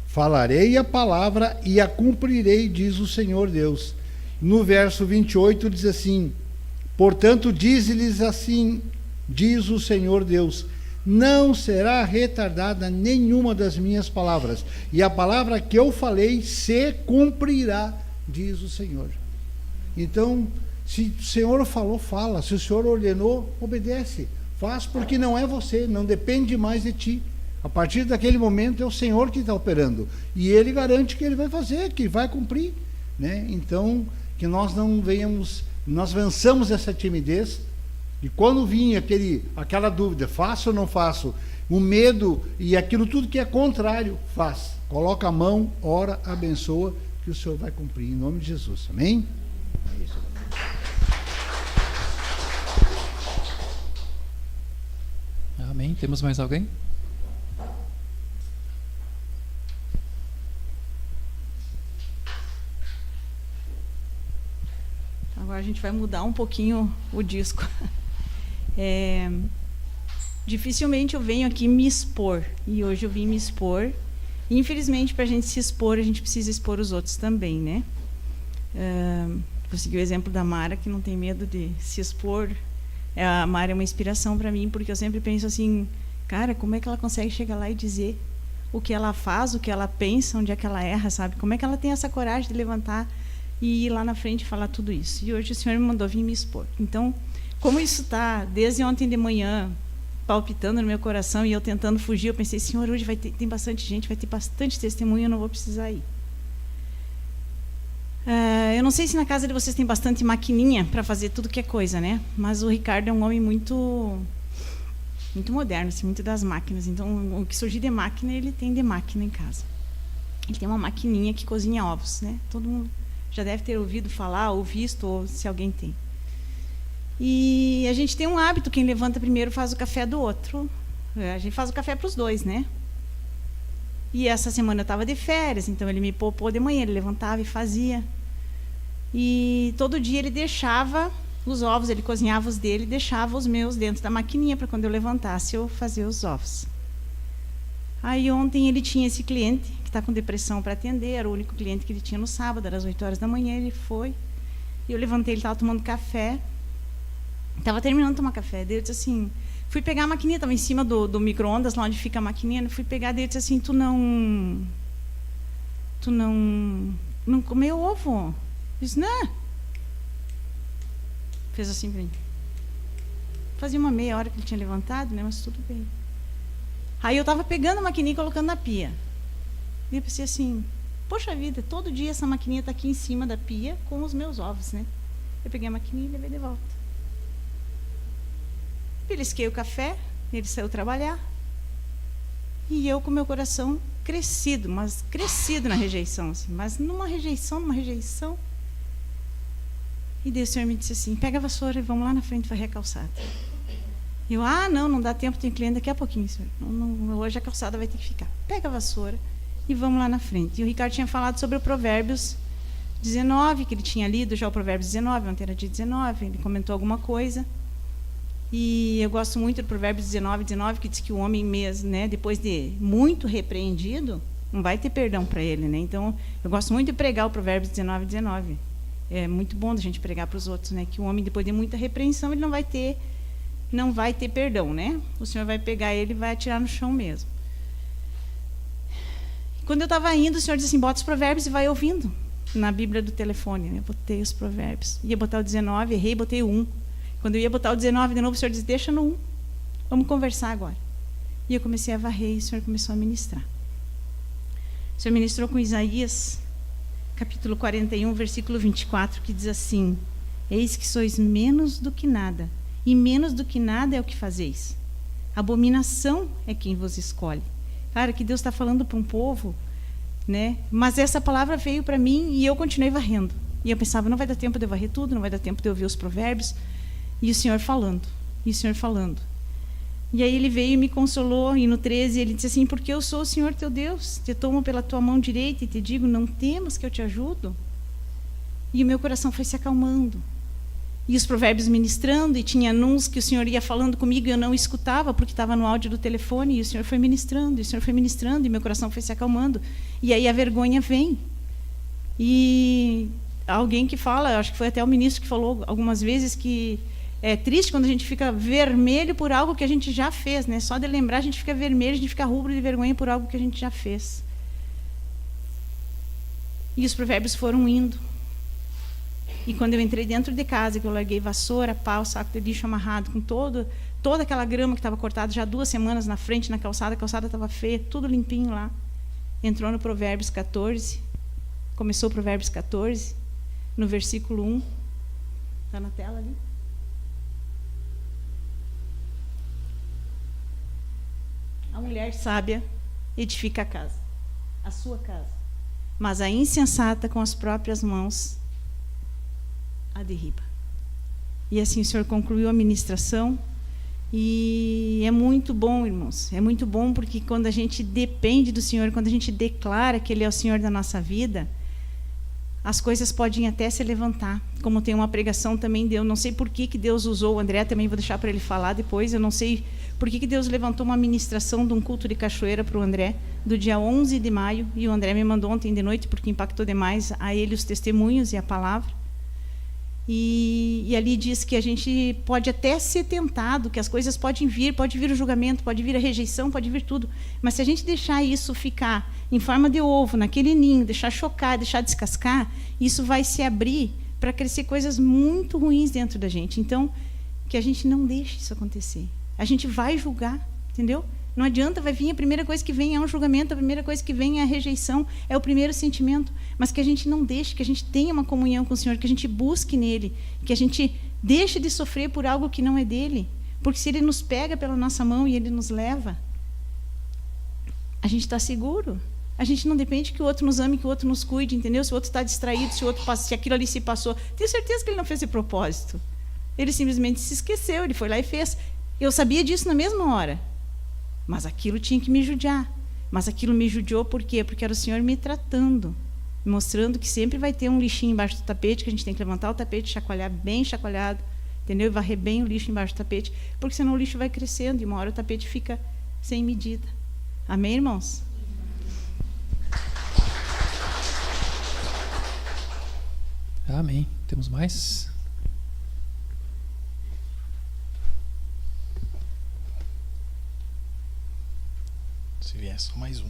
Falarei a palavra e a cumprirei, diz o Senhor Deus. No verso 28 diz assim, portanto dize-lhes assim, diz o Senhor Deus, não será retardada nenhuma das minhas palavras, e a palavra que eu falei se cumprirá, diz o Senhor. Então, se o Senhor falou, fala. Se o Senhor ordenou, obedece. Faz, porque não é você, não depende mais de ti. A partir daquele momento é o Senhor que está operando. E Ele garante que Ele vai fazer, que vai cumprir, né? Então, que nós não venhamos, nós vençamos essa timidez. E quando vinha aquela dúvida, faço ou não faço, o medo e aquilo tudo que é contrário, faz. Coloca a mão, ora, abençoa, que o Senhor vai cumprir, em nome de Jesus, amém? É isso. Amém. Temos mais alguém? Agora a gente vai mudar um pouquinho o disco. Dificilmente eu venho aqui me expor, e hoje eu vim me expor. Infelizmente, para a gente se expor, a gente precisa expor os outros também, né? Vou seguir o exemplo da Mara, que não tem medo de se expor. A Mara é uma inspiração para mim, porque eu sempre penso assim, cara, como é que ela consegue chegar lá e dizer o que ela faz, o que ela pensa, onde é que ela erra, sabe? Como é que ela tem essa coragem de levantar e ir lá na frente e falar tudo isso? E hoje o Senhor me mandou vir me expor. Então, como isso está desde ontem de manhã palpitando no meu coração e eu tentando fugir, eu pensei, Senhor, hoje tem bastante gente, vai ter bastante testemunho, eu não vou precisar ir. Eu não sei se na casa de vocês tem bastante maquininha para fazer tudo que é coisa, né? Mas o Ricardo é um homem muito moderno, assim, muito das máquinas. Então, o que surgir de máquina, ele tem de máquina em casa. Ele tem uma maquininha que cozinha ovos, né? Todo mundo já deve ter ouvido falar, ou visto, ou se alguém tem. E a gente tem um hábito, quem levanta primeiro faz o café do outro. A gente faz o café para os dois, né? E essa semana eu estava de férias, então ele me poupou de manhã, ele levantava e fazia. E todo dia ele deixava os ovos, ele cozinhava os dele e deixava os meus dentro da maquininha para quando eu levantasse eu fazer os ovos. Aí ontem ele tinha esse cliente que está com depressão para atender, era o único cliente que ele tinha no sábado, era às 8 horas da manhã, ele foi. E eu levantei, ele estava tomando café, estava terminando de tomar café. Daí eu disse assim, fui pegar a maquininha, estava em cima do micro-ondas, lá onde fica a maquininha, fui pegar, daí eu disse assim, tu não comeu ovo? Eu disse, não. Fez assim para mim. Fazia uma meia hora que ele tinha levantado, né? Mas tudo bem. Aí eu estava pegando a maquininha e colocando na pia. E eu pensei assim, poxa vida, todo dia essa maquininha está aqui em cima da pia com os meus ovos, né? Eu peguei a maquininha e levei de volta. Belisquei o café, ele saiu trabalhar. E eu com meu coração crescido, mas crescido na rejeição, assim, mas numa rejeição. E daí o Senhor me disse assim, pega a vassoura e vamos lá na frente varrer a calçada. E eu, não dá tempo, tem cliente daqui a pouquinho, Senhor. Hoje a calçada vai ter que ficar. Pega a vassoura e vamos lá na frente. E o Ricardo tinha falado sobre o Provérbios 19, que ele tinha lido já o Provérbios 19, ontem era dia 19, ele comentou alguma coisa. E eu gosto muito do Provérbios 19, que diz que o homem mesmo, né, depois de muito repreendido, não vai ter perdão para ele, né? Então, eu gosto muito de pregar o Provérbios 19. É muito bom a gente pregar para os outros, né? Que o homem, depois de muita repreensão, ele não vai ter perdão, né? O Senhor vai pegar ele e vai atirar no chão mesmo. Quando eu estava indo, o Senhor disse assim, bota os provérbios e vai ouvindo na Bíblia do telefone. Eu botei os provérbios. Ia botar o 19, errei, botei o 1. Quando eu ia botar o 19 de novo, o Senhor disse, deixa no 1. Vamos conversar agora. E eu comecei a varrer e o Senhor começou a ministrar. O Senhor ministrou com Isaías, capítulo 41, versículo 24, que diz assim, eis que sois menos do que nada, e menos do que nada é o que fazeis. Abominação é quem vos escolhe. Claro que Deus está falando para um povo, né? Mas essa palavra veio para mim e eu continuei varrendo. E eu pensava, não vai dar tempo de eu varrer tudo, não vai dar tempo de eu ouvir os provérbios. E o Senhor falando, E aí ele veio e me consolou, e no 13 ele disse assim, porque eu sou o Senhor teu Deus, te tomo pela tua mão direita e te digo, não temas que eu te ajudo. E o meu coração foi se acalmando. E os provérbios ministrando, e tinha anuns que o Senhor ia falando comigo e eu não escutava, porque estava no áudio do telefone, e o Senhor foi ministrando, e meu coração foi se acalmando. E aí a vergonha vem. E alguém que fala, acho que foi até o ministro que falou algumas vezes que é triste quando a gente fica vermelho por algo que a gente já fez, né? Só de lembrar a gente fica vermelho, a gente fica rubro de vergonha por algo que a gente já fez. E os provérbios foram indo. E quando eu entrei dentro de casa, que eu larguei vassoura, pau, saco de lixo amarrado, com toda aquela grama que estava cortada já 2 semanas na frente, na calçada, a calçada estava feia, tudo limpinho lá. Entrou no Provérbios 14, começou o Provérbios 14, no versículo 1. Está na tela ali? A mulher sábia edifica a casa, a sua casa, mas a insensata com as próprias mãos a derriba. E assim o Senhor concluiu a ministração. E é muito bom, irmãos, é muito bom porque quando a gente depende do Senhor, quando a gente declara que Ele é o Senhor da nossa vida, as coisas podem até se levantar. Como tem uma pregação também, eu não sei por que Deus usou, o André também vou deixar para ele falar depois, eu não sei por que Deus levantou uma ministração de um culto de cachoeira para o André, do dia 11 de maio, e o André me mandou ontem de noite, porque impactou demais a ele os testemunhos e a palavra. E ali diz que a gente pode até ser tentado, que as coisas podem vir, pode vir o julgamento, pode vir a rejeição, pode vir tudo. Mas se a gente deixar isso ficar em forma de ovo, naquele ninho, deixar chocar, deixar descascar, isso vai se abrir para crescer coisas muito ruins dentro da gente. Então, que a gente não deixe isso acontecer. A gente vai julgar, entendeu? Não adianta, vai vir, a primeira coisa que vem é um julgamento, a primeira coisa que vem é a rejeição, é o primeiro sentimento, mas que a gente não deixe, que a gente tenha uma comunhão com o Senhor, que a gente busque nele, que a gente deixe de sofrer por algo que não é dele, porque se ele nos pega pela nossa mão e ele nos leva, a gente está seguro. A gente não depende que o outro nos ame, que o outro nos cuide, entendeu? Se o outro está distraído, se aquilo ali se passou, tenho certeza que ele não fez de propósito. Ele simplesmente se esqueceu, ele foi lá e fez. Eu sabia disso na mesma hora. Mas aquilo tinha que me judiar. Mas aquilo me judiou por quê? Porque era o Senhor me tratando, me mostrando que sempre vai ter um lixinho embaixo do tapete, que a gente tem que levantar o tapete, chacoalhar bem chacoalhado, entendeu? E varrer bem o lixo embaixo do tapete, porque senão o lixo vai crescendo e uma hora o tapete fica sem medida. Amém, irmãos? Amém. Temos mais? Se vier só mais um.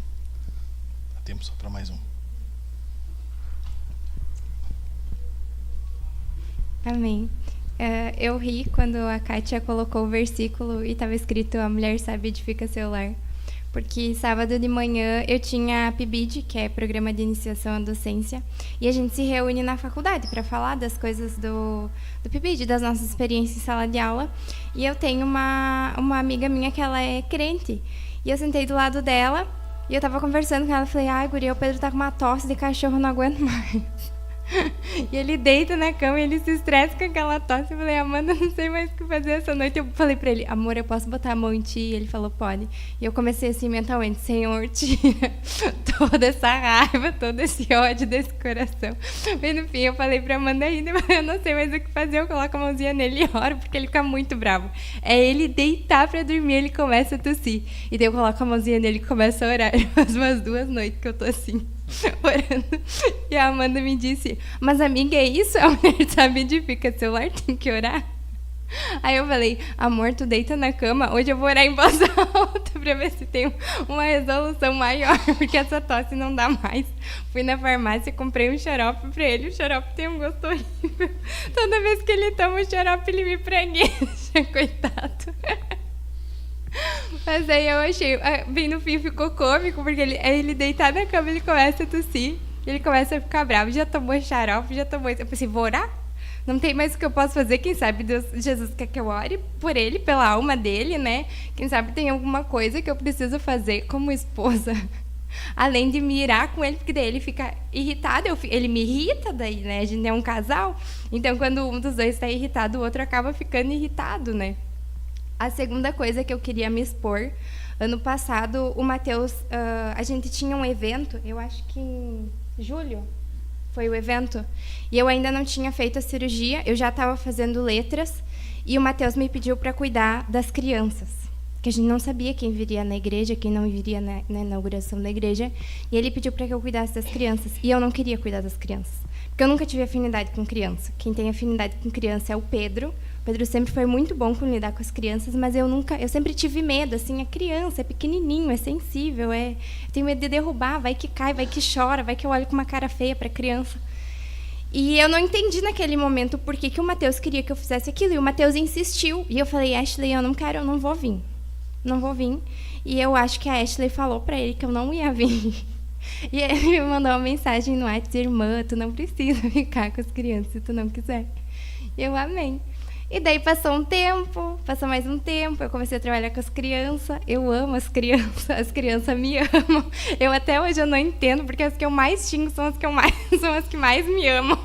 Dá tempo só para mais um. Amém. Eu ri quando a Kátia colocou o versículo e estava escrito: a mulher sábia edifica seu lar. Porque sábado de manhã eu tinha a PIBID, que é Programa de Iniciação à Docência, e a gente se reúne na faculdade para falar das coisas do PIBID, das nossas experiências em sala de aula. E eu tenho uma amiga minha que ela é crente. E eu sentei do lado dela e eu estava conversando com ela. Falei: ai, guria, o Pedro tá com uma tosse de cachorro, não aguento mais. E ele deita na cama e ele se estressa com aquela tosse. Eu falei: Amanda, não sei mais o que fazer essa noite. Eu falei pra ele: amor, eu posso botar a mão em ti? E ele falou: pode. E eu comecei assim mentalmente: Senhor, tira toda essa raiva, todo esse ódio desse coração. E no fim eu falei pra Amanda ainda: eu não sei mais o que fazer. Eu coloco a mãozinha nele e oro, porque ele fica muito bravo. É ele deitar pra dormir, ele começa a tossir. E daí eu coloco a mãozinha nele e começo a orar. Faz umas 2 noites que eu tô assim, orando. E a Amanda me disse: mas amiga, é isso? A mulher sabe edifica seu lar, tem que orar. Aí eu falei: amor, tu deita na cama, hoje eu vou orar em voz alta pra ver se tem uma resolução maior, porque essa tosse não dá mais. Fui na farmácia e comprei um xarope pra ele. O xarope tem um gosto horrível. Toda vez que ele toma o xarope, ele me pragueja, coitado. Mas aí eu achei, bem no fim ficou cômico, porque ele deitado na cama, ele começa a tossir, ele começa a ficar bravo. Já tomou xarope, já tomou isso. Eu pensei: vou orar? Não tem mais o que eu posso fazer. Quem sabe Deus, Jesus quer que eu ore por ele, pela alma dele, né? Quem sabe tem alguma coisa que eu preciso fazer como esposa, além de me irar com ele, porque daí ele fica irritado, ele me irrita, daí, né? A gente é um casal, então quando um dos dois está irritado, o outro acaba ficando irritado, né? A segunda coisa que eu queria me expor: ano passado, o Mateus, a gente tinha um evento, eu acho que em julho foi o evento, e eu ainda não tinha feito a cirurgia, eu já estava fazendo letras, e o Mateus me pediu para cuidar das crianças, que a gente não sabia quem viria na igreja, quem não viria na inauguração da igreja, e ele pediu para que eu cuidasse das crianças, e eu não queria cuidar das crianças, porque eu nunca tive afinidade com criança. Quem tem afinidade com criança é o Pedro. O Pedro sempre foi muito bom com lidar com as crianças, mas eu sempre tive medo, assim, a criança é pequenininho, é sensível, eu tenho medo de derrubar, vai que cai, vai que chora, vai que eu olho com uma cara feia para a criança. E eu não entendi naquele momento por que o Mateus queria que eu fizesse aquilo, e o Mateus insistiu, e eu falei: Ashley, eu não quero, eu não vou vir. Não vou vir. E eu acho que a Ashley falou para ele que eu não ia vir. E ele me mandou uma mensagem no WhatsApp: irmã, tu não precisa ficar com as crianças se tu não quiser. E eu amei. E daí passou mais um tempo, eu comecei a trabalhar com as crianças. Eu amo as crianças me amam. Eu até hoje eu não entendo, porque as que eu mais xingo são as que mais me amam.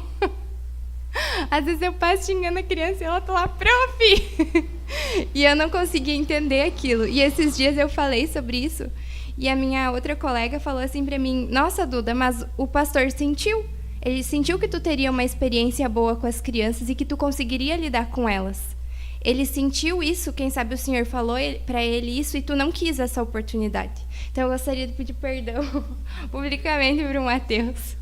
Às vezes eu passo xingando a criança e ela tá lá: prof! E eu não conseguia entender aquilo. E esses dias eu falei sobre isso, e a minha outra colega falou assim pra mim: nossa, Duda, mas o pastor sentiu. Ele sentiu que tu teria uma experiência boa com as crianças e que tu conseguiria lidar com elas. Ele sentiu isso, quem sabe o Senhor falou para ele isso e tu não quis essa oportunidade. Então eu gostaria de pedir perdão publicamente para o Mateus.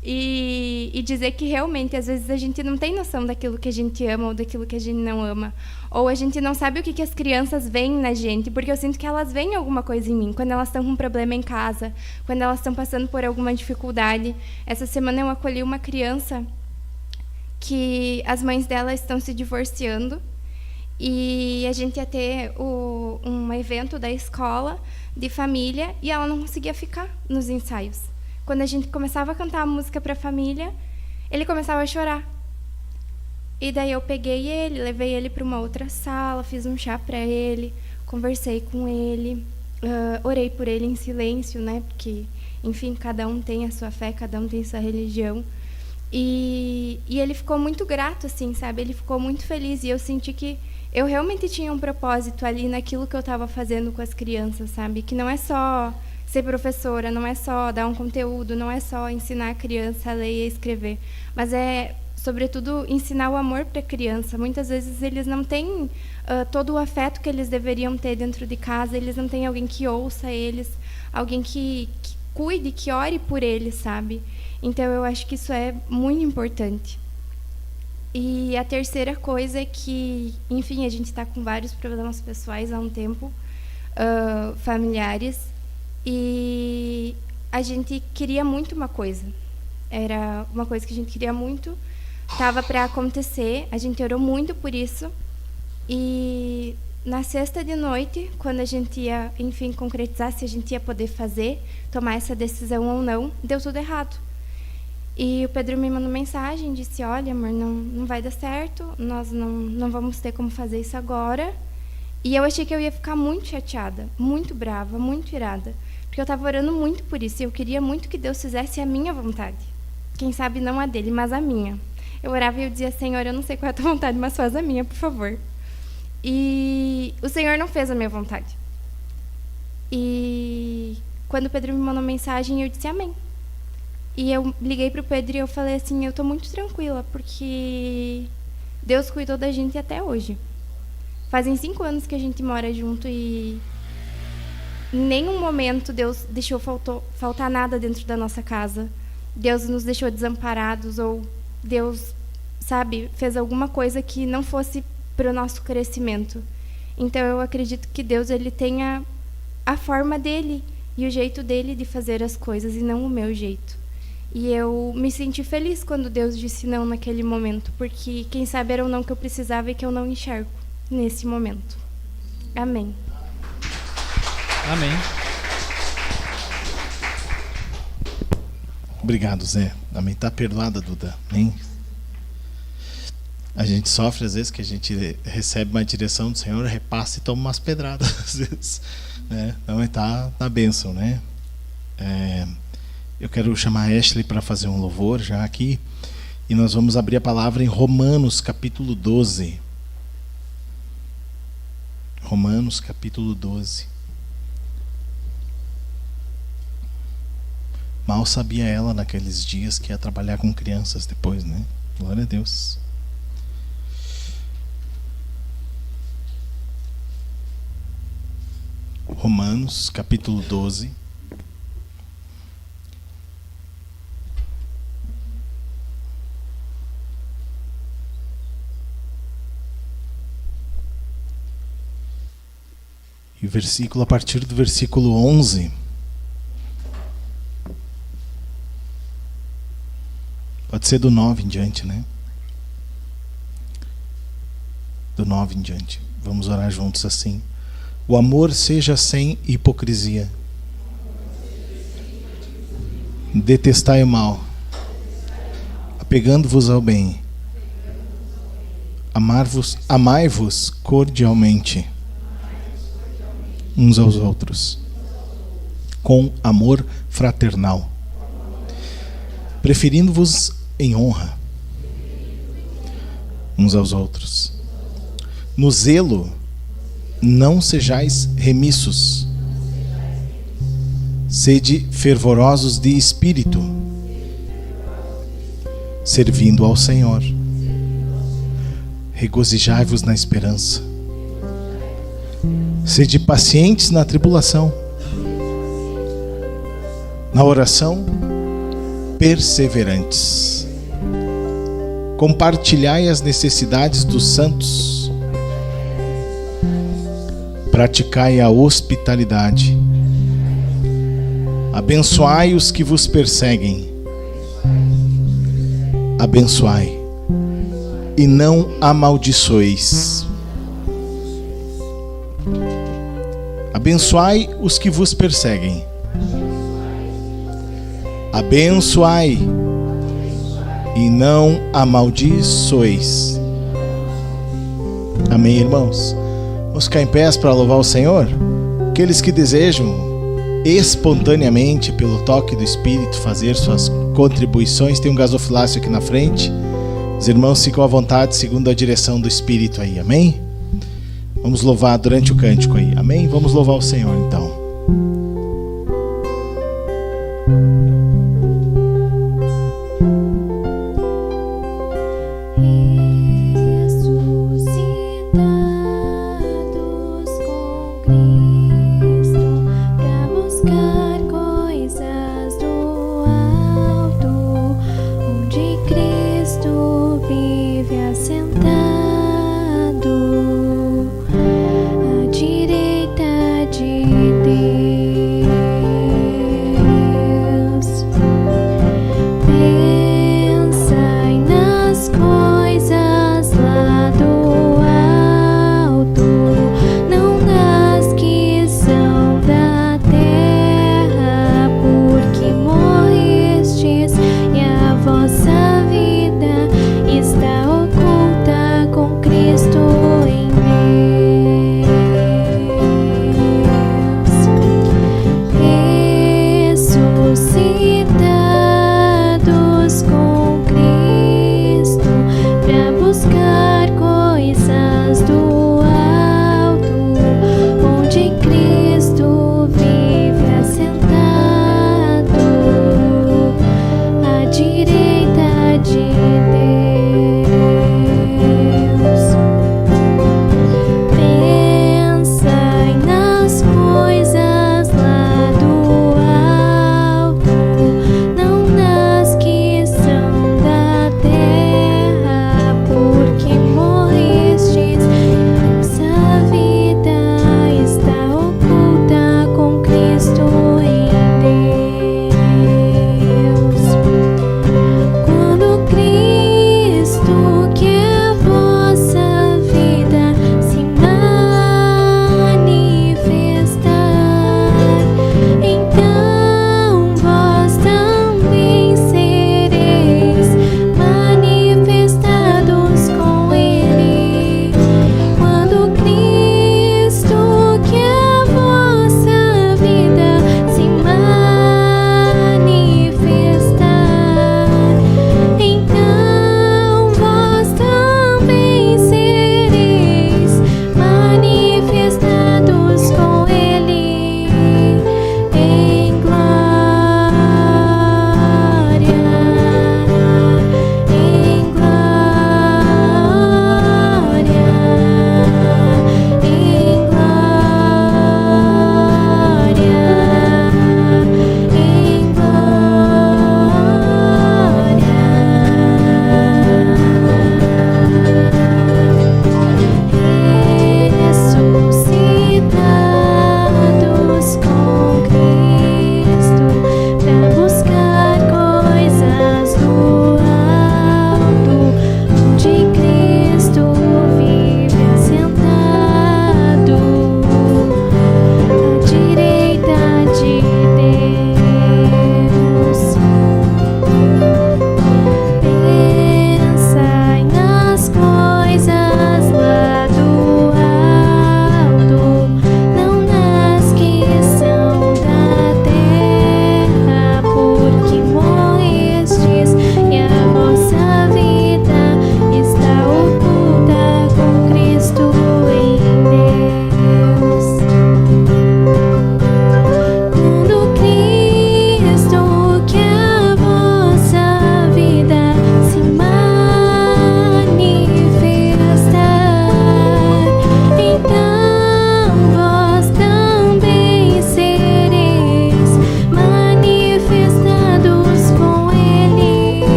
E dizer que realmente, às vezes, a gente não tem noção daquilo que a gente ama ou daquilo que a gente não ama. Ou a gente não sabe o que as crianças veem na gente, porque eu sinto que elas veem alguma coisa em mim. Quando elas estão com um problema em casa, quando elas estão passando por alguma dificuldade. Essa semana eu acolhi uma criança que as mães dela estão se divorciando. E a gente ia ter um evento da escola, de família, e ela não conseguia ficar nos ensaios. Quando a gente começava a cantar a música para a família, ele começava a chorar. E daí eu peguei ele, levei ele para uma outra sala, fiz um chá para ele, conversei com ele, orei por ele em silêncio, né? Porque, enfim, cada um tem a sua fé, cada um tem a sua religião. E ele ficou muito grato, assim, sabe? Ele ficou muito feliz e eu senti que eu realmente tinha um propósito ali naquilo que eu estava fazendo com as crianças, sabe? Que não é só ser professora, não é só dar um conteúdo, não é só ensinar a criança a ler e a escrever, mas é, sobretudo, ensinar o amor para a criança. Muitas vezes eles não têm todo o afeto que eles deveriam ter dentro de casa, eles não têm alguém que ouça eles, alguém que cuide, que ore por eles, sabe? Então, eu acho que isso é muito importante. E a terceira coisa é que, enfim, a gente está com vários problemas pessoais há um tempo, familiares, e a gente queria muito uma coisa. Era uma coisa que a gente queria muito, estava para acontecer, a gente orou muito por isso. E na sexta de noite, quando a gente ia, enfim, concretizar se a gente ia poder fazer, tomar essa decisão ou não, deu tudo errado. E o Pedro me mandou mensagem, disse, olha, amor, não vai dar certo, nós não vamos ter como fazer isso agora. E eu achei que eu ia ficar muito chateada, muito brava, muito irada, porque eu estava orando muito por isso, e eu queria muito que Deus fizesse a minha vontade. Quem sabe não a dele, mas a minha. Eu orava e eu dizia, Senhor, eu não sei qual é a tua vontade, mas faz a minha, por favor. E o Senhor não fez a minha vontade. E quando o Pedro me mandou mensagem, eu disse amém. E eu liguei para o Pedro e eu falei assim, eu estou muito tranquila, porque Deus cuidou da gente até hoje. Fazem 5 anos que a gente mora junto e em nenhum momento Deus deixou faltar nada dentro da nossa casa. Deus nos deixou desamparados ou Deus, sabe, fez alguma coisa que não fosse para o nosso crescimento. Então eu acredito que Deus, ele tenha a forma dele e o jeito dele de fazer as coisas e não o meu jeito. E eu me senti feliz quando Deus disse não naquele momento, porque quem sabe era o não que eu precisava e que eu não enxergo nesse momento. Amém. Amém. Obrigado, Zé. Amém. Tá perdoada, Duda. Amém. A gente sofre às vezes que a gente recebe uma direção do Senhor, repassa e toma umas pedradas às vezes, né? Então tá na bênção, né? Eu quero chamar a Ashley para fazer um louvor já aqui, e nós vamos abrir a palavra em Romanos capítulo 12. Romanos capítulo 12. Mal sabia ela naqueles dias que ia trabalhar com crianças depois, né? Glória a Deus. Romanos capítulo 12. E o versículo, a partir do versículo 11, pode ser do 9 em diante, né? Do 9 em diante. Vamos orar juntos assim. O amor seja sem hipocrisia. Detestai o mal, apegando-vos ao bem. Amai-vos cordialmente uns aos outros, com amor fraternal, preferindo-vos em honra uns aos outros. No zelo, não sejais remissos, sede fervorosos de espírito, servindo ao Senhor. Regozijai-vos na esperança, sede pacientes na tribulação, na oração perseverantes. Compartilhai as necessidades dos santos. Praticai a hospitalidade. Abençoai os que vos perseguem. Abençoai e não amaldiçoeis. Abençoai os que vos perseguem. Abençoai e não amaldiçoeis. Amém, irmãos? Vamos ficar em pé para louvar o Senhor? Aqueles que desejam espontaneamente, pelo toque do Espírito, fazer suas contribuições, tem um gasofilácio aqui na frente. Os irmãos ficam à vontade segundo a direção do Espírito aí, amém? Vamos louvar durante o cântico aí, amém? Vamos louvar o Senhor então. À direita de Deus.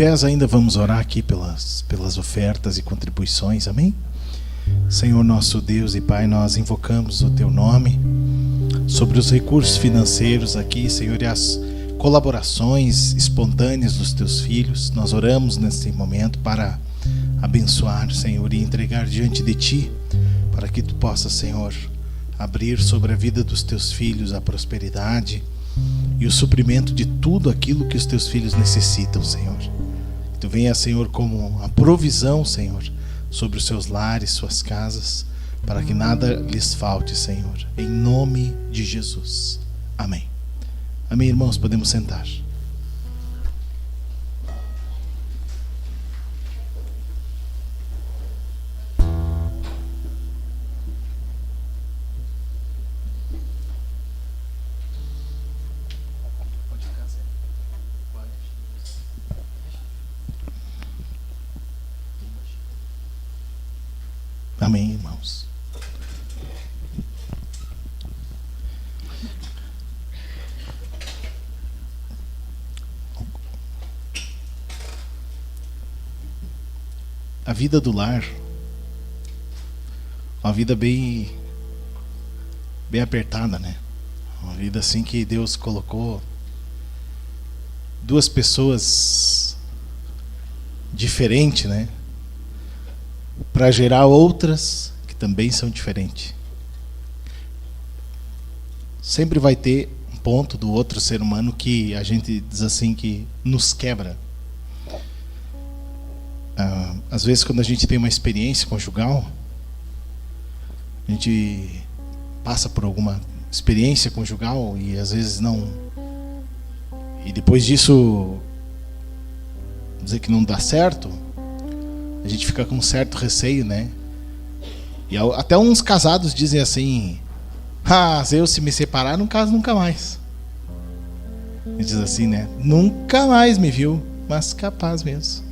pés ainda, vamos orar aqui pelas ofertas e contribuições, amém? Senhor nosso Deus e Pai, nós invocamos o Teu nome sobre os recursos financeiros aqui, Senhor, e as colaborações espontâneas dos Teus filhos. Nós oramos nesse momento para abençoar, Senhor, e entregar diante de Ti, para que Tu possas, Senhor, abrir sobre a vida dos Teus filhos a prosperidade e o suprimento de tudo aquilo que os Teus filhos necessitam, Senhor. Que Tu venha, Senhor, como a provisão, Senhor, sobre os seus lares, suas casas, para que nada lhes falte, Senhor, em nome de Jesus. Amém. Amém, irmãos, podemos sentar. Amém, irmãos. A vida do lar, uma vida bem apertada, né? Uma vida assim que Deus colocou duas pessoas diferentes, né? Para gerar outras que também são diferentes. Sempre vai ter um ponto do outro ser humano que a gente diz assim que nos quebra. Às vezes, quando a gente tem uma experiência conjugal, a gente passa por alguma experiência conjugal e às vezes não, e depois disso dizer que não dá certo, a gente fica com um certo receio, né? E até uns casados dizem assim: eu se me separar não caso nunca mais. Ele diz assim, né? Nunca mais me viu, mas capaz mesmo.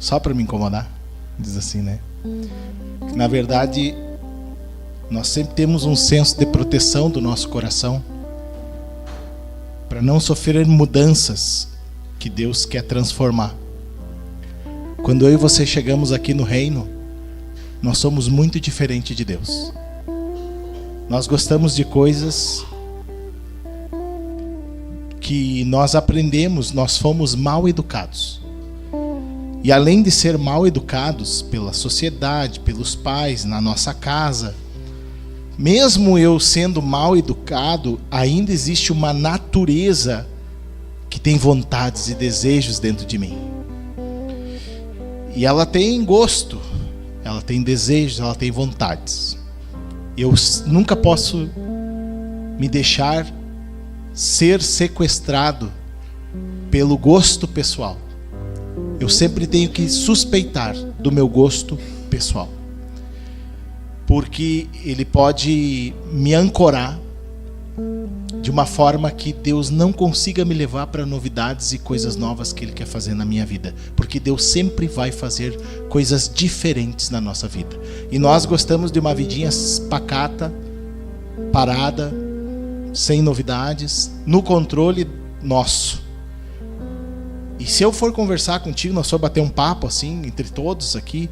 Só para me incomodar, diz assim, né? Que, na verdade, nós sempre temos um senso de proteção do nosso coração para não sofrer mudanças que Deus quer transformar. Quando eu e você chegamos aqui no reino, nós somos muito diferentes de Deus. Nós gostamos de coisas que nós aprendemos, nós fomos mal educados. E além de ser mal educados pela sociedade, pelos pais, na nossa casa, mesmo eu sendo mal educado, ainda existe uma natureza que tem vontades e desejos dentro de mim. E ela tem gosto, ela tem desejos, ela tem vontades. Eu nunca posso me deixar ser sequestrado pelo gosto pessoal. Eu sempre tenho que suspeitar do meu gosto pessoal, porque ele pode me ancorar de uma forma que Deus não consiga me levar para novidades e coisas novas que Ele quer fazer na minha vida, porque Deus sempre vai fazer coisas diferentes na nossa vida. E nós gostamos de uma vidinha pacata, parada, sem novidades, no controle nosso. E se eu for conversar contigo, nós vamos bater um papo assim, entre todos aqui,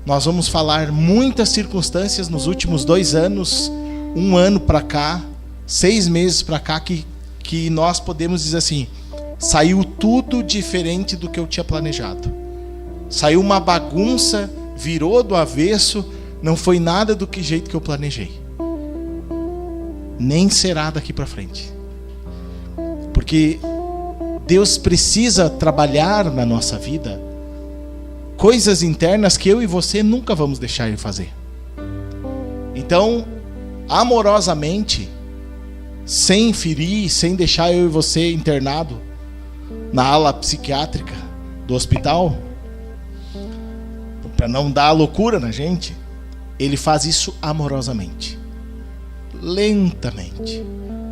nós vamos falar muitas circunstâncias nos últimos 2 anos, 1 ano para cá, 6 meses para cá, que nós podemos dizer assim: saiu tudo diferente do que eu tinha planejado. Saiu uma bagunça, virou do avesso, não foi nada do que jeito que eu planejei. Nem será daqui para frente. Porque Deus precisa trabalhar na nossa vida coisas internas que eu e você nunca vamos deixar Ele fazer. Então, amorosamente, sem ferir, sem deixar eu e você internado na ala psiquiátrica do hospital, para não dar loucura na gente, Ele faz isso amorosamente, lentamente,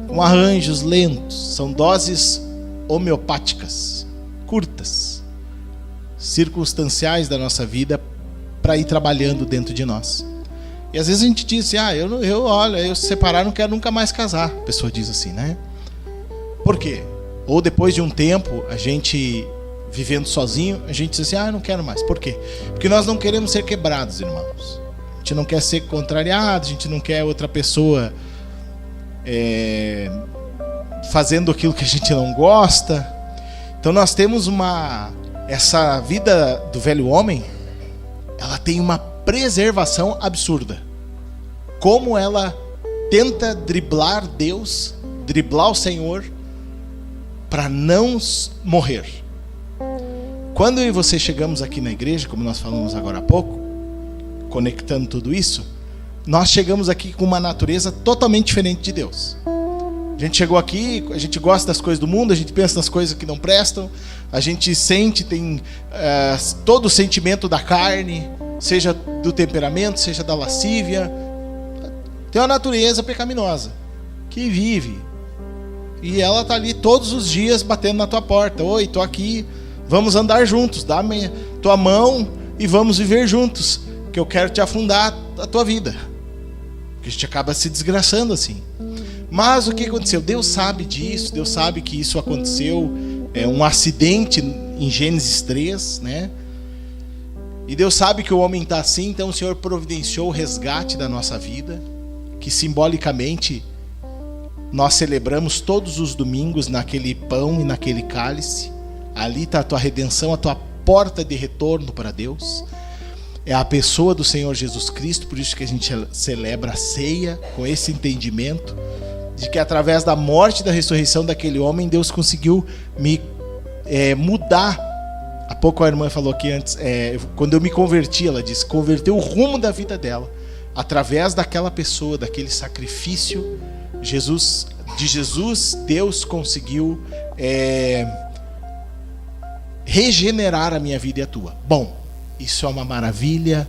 com arranjos lentos. São doses homeopáticas, curtas, circunstanciais da nossa vida, para ir trabalhando dentro de nós. E às vezes a gente diz assim: eu se separar, não quero nunca mais casar. A pessoa diz assim, né? Por quê? Ou depois de um tempo a gente vivendo sozinho, a gente diz assim, eu não quero mais. Por quê? Porque nós não queremos ser quebrados, irmãos. A gente não quer ser contrariado, a gente não quer outra pessoa fazendo aquilo que a gente não gosta. Então nós temos essa vida do velho homem, ela tem uma preservação absurda. Como ela tenta driblar Deus, driblar o Senhor, para não morrer. Quando eu e você chegamos aqui na igreja, como nós falamos agora há pouco, conectando tudo isso, nós chegamos aqui com uma natureza totalmente diferente de Deus. A gente chegou aqui, a gente gosta das coisas do mundo, a gente pensa nas coisas que não prestam, a gente sente, tem todo o sentimento da carne, seja do temperamento, seja da lascívia. Tem uma natureza pecaminosa que vive, e ela está ali todos os dias batendo na tua porta. Oi, estou aqui, vamos andar juntos, dá tua mão e vamos viver juntos, que eu quero te afundar a tua vida. Porque a gente acaba se desgraçando assim. Mas o que aconteceu? Deus sabe disso, Deus sabe que isso aconteceu, um acidente em Gênesis 3, né? E Deus sabe que o homem está assim, então o Senhor providenciou o resgate da nossa vida, que simbolicamente nós celebramos todos os domingos naquele pão e naquele cálice. Ali está a tua redenção, a tua porta de retorno para Deus. É a pessoa do Senhor Jesus Cristo, por isso que a gente celebra a ceia com esse entendimento de que através da morte e da ressurreição daquele homem, Deus conseguiu me mudar. Há pouco a irmã falou que antes, quando eu me converti, ela disse, converteu o rumo da vida dela através daquela pessoa, daquele sacrifício. De Jesus, Deus conseguiu regenerar a minha vida e a tua. Bom, isso é uma maravilha.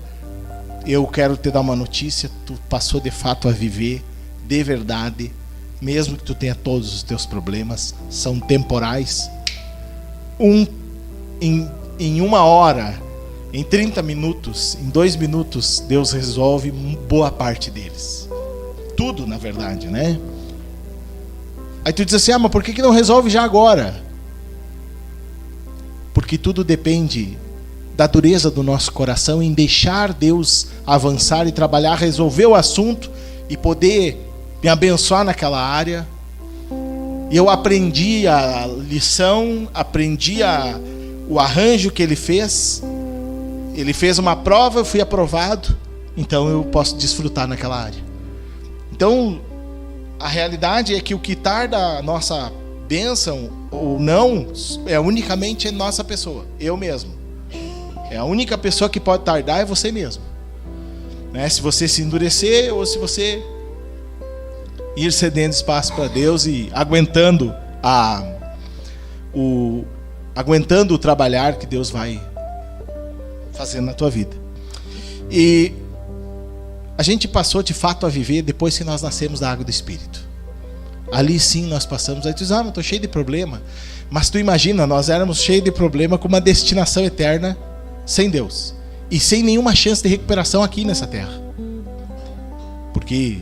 Eu quero te dar uma notícia: tu passou de fato a viver de verdade, mesmo que tu tenha todos os teus problemas, são temporais. Em 1 hora, em 30 minutos, em 2 minutos, Deus resolve boa parte deles. Tudo, na verdade, né? Aí tu diz assim, mas por que não resolve já agora? Porque tudo depende da dureza do nosso coração em deixar Deus avançar e trabalhar, resolver o assunto e poder me abençoar naquela área. E eu aprendi a lição, aprendi o arranjo que ele fez. Ele fez uma prova, eu fui aprovado, então eu posso desfrutar naquela área. Então, a realidade é que o quitar da nossa bênção ou não é unicamente nossa pessoa, eu mesmo. É a única pessoa que pode tardar é você mesmo, né? Se você se endurecer ou se você ir cedendo espaço para Deus e aguentando o trabalhar que Deus vai fazendo na tua vida. E a gente passou de fato a viver depois que nós nascemos da água do Espírito. Ali sim nós passamos. Aí tu diz, mas estou cheio de problema. Mas tu imagina, nós éramos cheios de problema com uma destinação eterna sem Deus e sem nenhuma chance de recuperação aqui nessa terra. Porque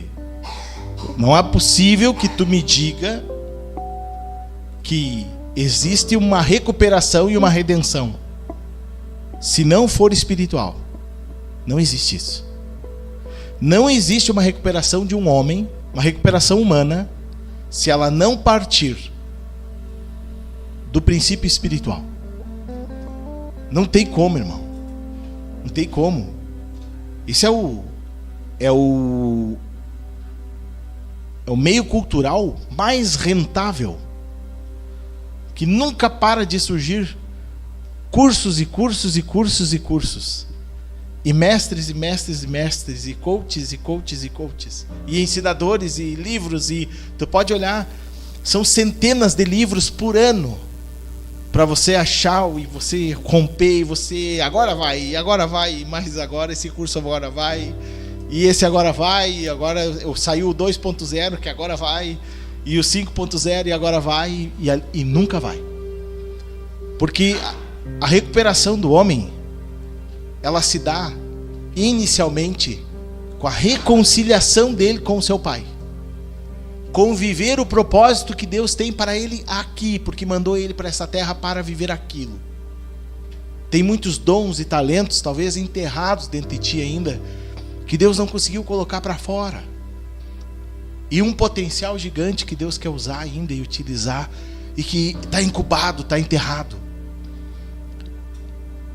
não é possível que tu me diga que existe uma recuperação e uma redenção se não for espiritual. Não existe isso. Não existe uma recuperação de um homem, uma recuperação humana, se ela não partir do princípio espiritual. Não tem como, irmão. Não tem como. Isso é o meio cultural mais rentável, que nunca para de surgir cursos e cursos e cursos e cursos, e mestres e mestres e mestres, e coaches e coaches e coaches, e ensinadores e livros, e tu pode olhar, são centenas de livros por ano para você achar e você romper, e você agora vai, mas agora esse curso agora vai, e esse agora vai, e agora saiu o 2.0 que agora vai, e o 5.0 e agora vai, e nunca vai. Porque a recuperação do homem, ela se dá inicialmente com a reconciliação dele com o seu pai, com viver o propósito que Deus tem para ele aqui, porque mandou ele para essa terra para viver aquilo. Tem muitos dons e talentos, talvez enterrados dentro de ti ainda, que Deus não conseguiu colocar para fora. E um potencial gigante que Deus quer usar ainda e utilizar, e que está incubado, está enterrado.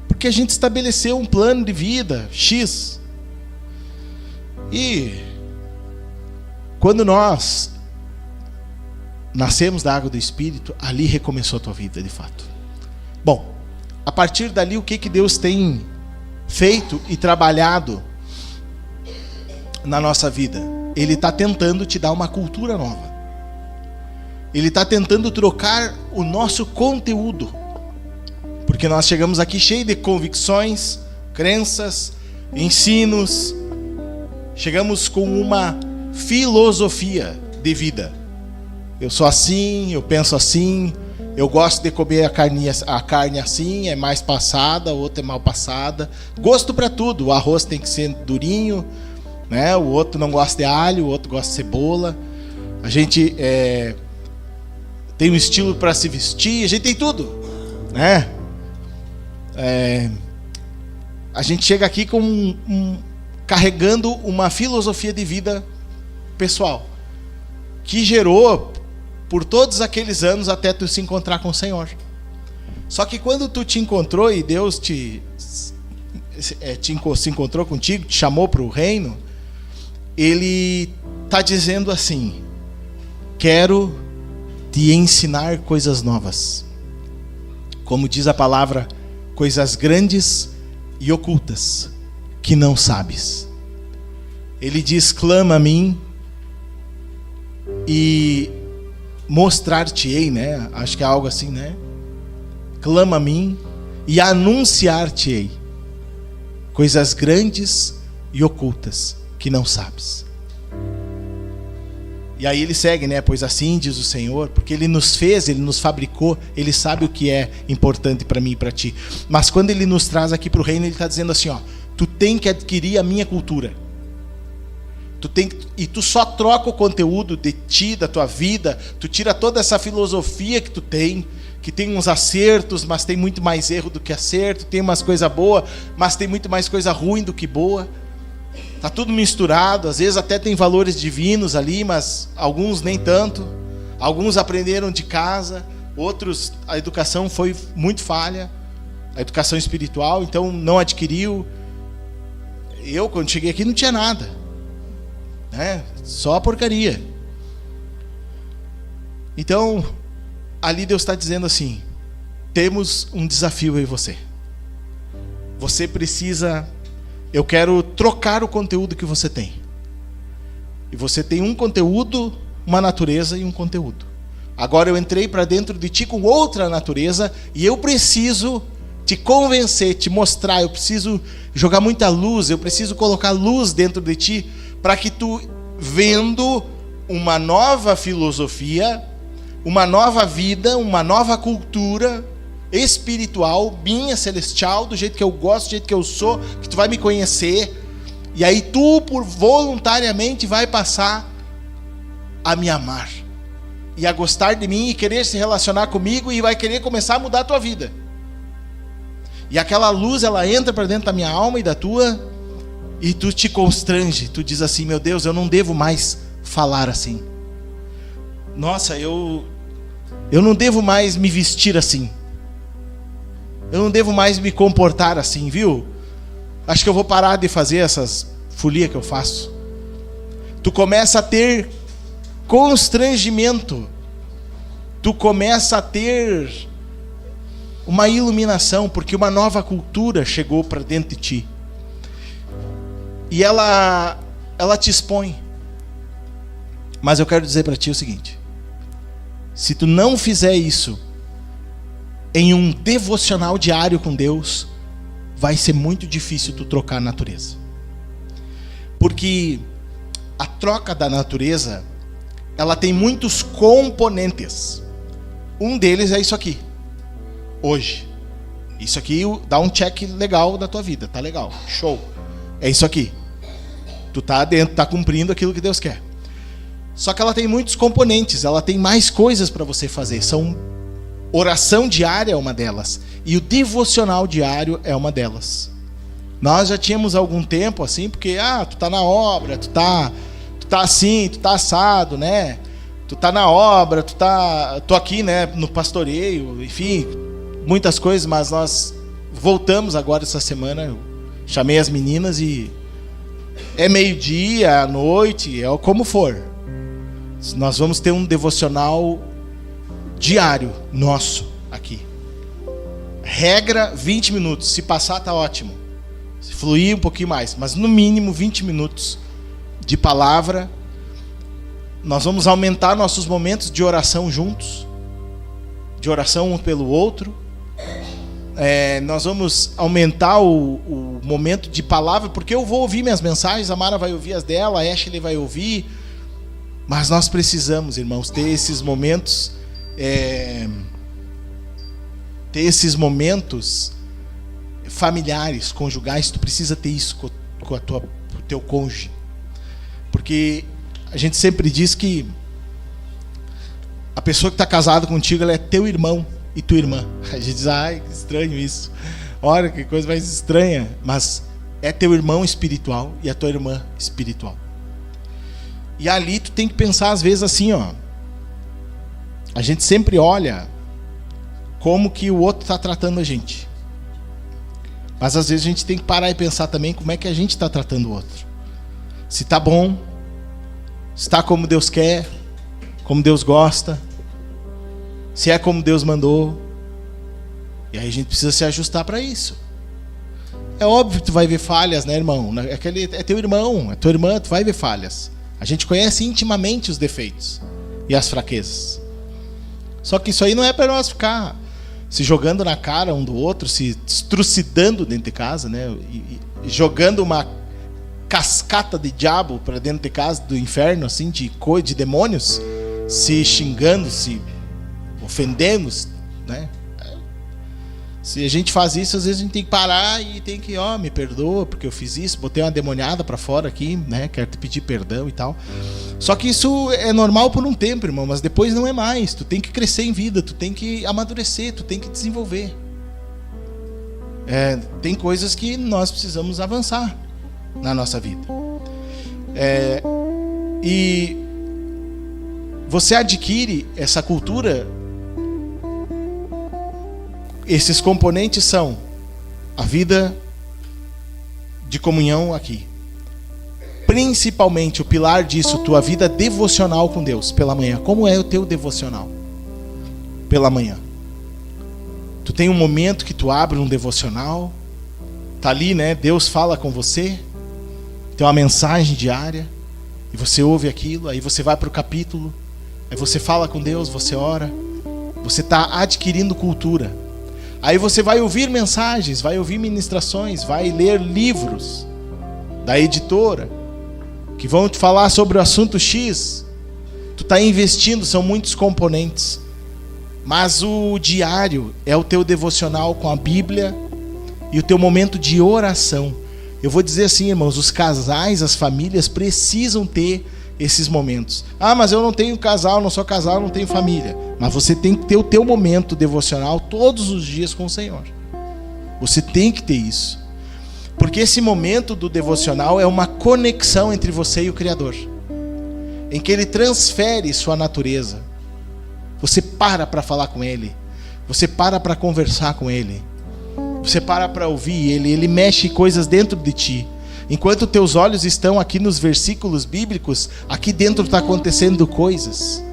Porque a gente estabeleceu um plano de vida X. E quando nós nascemos da água do Espírito, ali recomeçou a tua vida de fato. Bom, a partir dali, o que Deus tem feito e trabalhado na nossa vida? Ele está tentando te dar uma cultura nova. Ele está tentando trocar o nosso conteúdo. Porque nós chegamos aqui cheio de convicções, crenças, ensinos. Chegamos com uma filosofia de vida. Eu sou assim, eu penso assim, eu gosto de comer a carne assim, é mais passada, a outra é mal passada. Gosto para tudo, o arroz tem que ser durinho, né? O outro não gosta de alho, o outro gosta de cebola. A gente tem um estilo para se vestir, a gente tem tudo, né? A gente chega aqui com carregando uma filosofia de vida pessoal, que gerou por todos aqueles anos até tu se encontrar com o Senhor. Só que quando tu te encontrou e Deus se encontrou contigo, te chamou para o reino, Ele está dizendo assim: quero te ensinar coisas novas. Como diz a palavra, coisas grandes e ocultas que não sabes. Ele diz: clama a mim e mostrar-te-ei, né? Acho que é algo assim, né? Clama a mim e anunciar-te-ei coisas grandes e ocultas que não sabes. E aí ele segue, né? Pois assim diz o Senhor, porque Ele nos fez, Ele nos fabricou, Ele sabe o que é importante para mim e para ti. Mas quando Ele nos traz aqui para o reino, Ele está dizendo assim, ó: tu tem que adquirir a minha cultura. E tu só troca o conteúdo de ti, da tua vida. Tu tira toda essa filosofia que tu tem, que tem uns acertos, mas tem muito mais erro do que acerto. Tem umas coisas boas, mas tem muito mais coisa ruim do que boa. Tá tudo misturado. Às vezes até tem valores divinos ali, mas alguns nem tanto. Alguns aprenderam de casa, outros a educação foi muito falha, a educação espiritual, então não adquiriu. Eu, quando cheguei aqui, não tinha nada, né? Só a porcaria. Então, ali Deus está dizendo assim: temos um desafio aí, você. Você precisa... Eu quero trocar o conteúdo que você tem. E você tem um conteúdo, uma natureza e um conteúdo. Agora eu entrei para dentro de ti com outra natureza e eu preciso te convencer, te mostrar. Eu preciso jogar muita luz, eu preciso colocar luz dentro de ti para que tu, vendo uma nova filosofia, uma nova vida, uma nova cultura espiritual, minha, celestial, do jeito que eu gosto, do jeito que eu sou, que tu vai me conhecer, e aí tu, por voluntariamente, vai passar a me amar e a gostar de mim e querer se relacionar comigo e vai querer começar a mudar a tua vida. E aquela luz, ela entra para dentro da minha alma e da tua, e tu te constrange, tu diz assim: meu Deus, eu não devo mais falar assim. Nossa, eu não devo mais me vestir assim. Eu não devo mais me comportar assim, viu? Acho que eu vou parar de fazer essas folias que eu faço. Tu começa a ter constrangimento. Tu começa a ter uma iluminação, porque uma nova cultura chegou para dentro de ti. E ela te expõe. Mas eu quero dizer para ti o seguinte: se tu não fizer isso em um devocional diário com Deus, vai ser muito difícil tu trocar a natureza. Porque a troca da natureza, ela tem muitos componentes. Um deles é isso aqui. Hoje. Isso aqui dá um check legal da tua vida. Tá legal. Show. É isso aqui. Tu tá dentro, tá cumprindo aquilo que Deus quer. Só que ela tem muitos componentes. Ela tem mais coisas para você fazer. São oração diária é uma delas. E o devocional diário é uma delas. Nós já tínhamos algum tempo assim, porque tu tá na obra, tu tá assim, tu tá assado, né? Tu tá na obra, tô aqui, né, no pastoreio, enfim, muitas coisas, mas nós voltamos agora essa semana. Eu chamei as meninas e é meio-dia, à noite, é como for. Nós vamos ter um devocional diário nosso aqui. Regra 20 minutos. Se passar, tá ótimo. Se fluir um pouquinho mais, mas no mínimo 20 minutos de palavra. Nós vamos aumentar nossos momentos de oração juntos, de oração um pelo outro. Nós vamos aumentar o momento de palavra, porque eu vou ouvir minhas mensagens, a Mara vai ouvir as dela, a Ashley vai ouvir. Mas nós precisamos, irmãos, ter esses momentos, familiares, conjugais. Tu precisa ter isso com o teu cônjuge, porque a gente sempre diz que a pessoa que está casada contigo, ela é teu irmão e tua irmã. A gente diz, ai, que estranho isso. Olha, que coisa mais estranha. Mas é teu irmão espiritual e a tua irmã espiritual. E ali tu tem que pensar às vezes assim, ó. A gente sempre olha como que o outro está tratando a gente. Mas às vezes a gente tem que parar e pensar também como é que a gente está tratando o outro. Se está bom, se está como Deus quer, como Deus gosta, se é como Deus mandou. E aí a gente precisa se ajustar para isso. É óbvio que tu vai ver falhas, né, irmão? É teu irmão, é tua irmã, tu vai ver falhas. A gente conhece intimamente os defeitos e as fraquezas. Só que isso aí não é para nós ficar se jogando na cara um do outro, se trucidando dentro de casa, né? E jogando uma cascata de diabo para dentro de casa, do inferno, assim, de demônios, se xingando, se ofendendo, né? Se a gente faz isso, às vezes a gente tem que parar e tem que, me perdoa porque eu fiz isso, botei uma demoniada para fora aqui, né? Quero te pedir perdão e tal. Só que isso é normal por um tempo, irmão, mas depois não é mais. Tu tem que crescer em vida, tu tem que amadurecer, tu tem que desenvolver. Tem coisas que nós precisamos avançar na nossa vida. E você adquire essa cultura. Esses componentes são a vida de comunhão aqui. Principalmente o pilar disso, tua vida devocional com Deus pela manhã. Como é o teu devocional pela manhã? Tu tem um momento que tu abre um devocional, tá ali, né? Deus fala com você, tem uma mensagem diária, e você ouve aquilo, aí você vai para o capítulo, aí você fala com Deus, você ora, você está adquirindo cultura. Aí você vai ouvir mensagens, vai ouvir ministrações, vai ler livros da editora que vão te falar sobre o assunto X. Tu está investindo, são muitos componentes. Mas o diário é o teu devocional com a Bíblia e o teu momento de oração. Eu vou dizer assim, irmãos, os casais, as famílias precisam ter esses momentos. Mas eu não tenho casal, não sou casal, não tenho família. Mas você tem que ter o teu momento devocional todos os dias com o Senhor. Você tem que ter isso. Porque esse momento do devocional é uma conexão entre você e o Criador, em que Ele transfere sua natureza. Você para falar com Ele. Você para conversar com Ele. Você para ouvir Ele. Ele mexe coisas dentro de ti. Enquanto teus olhos estão aqui nos versículos bíblicos, aqui dentro está acontecendo coisas.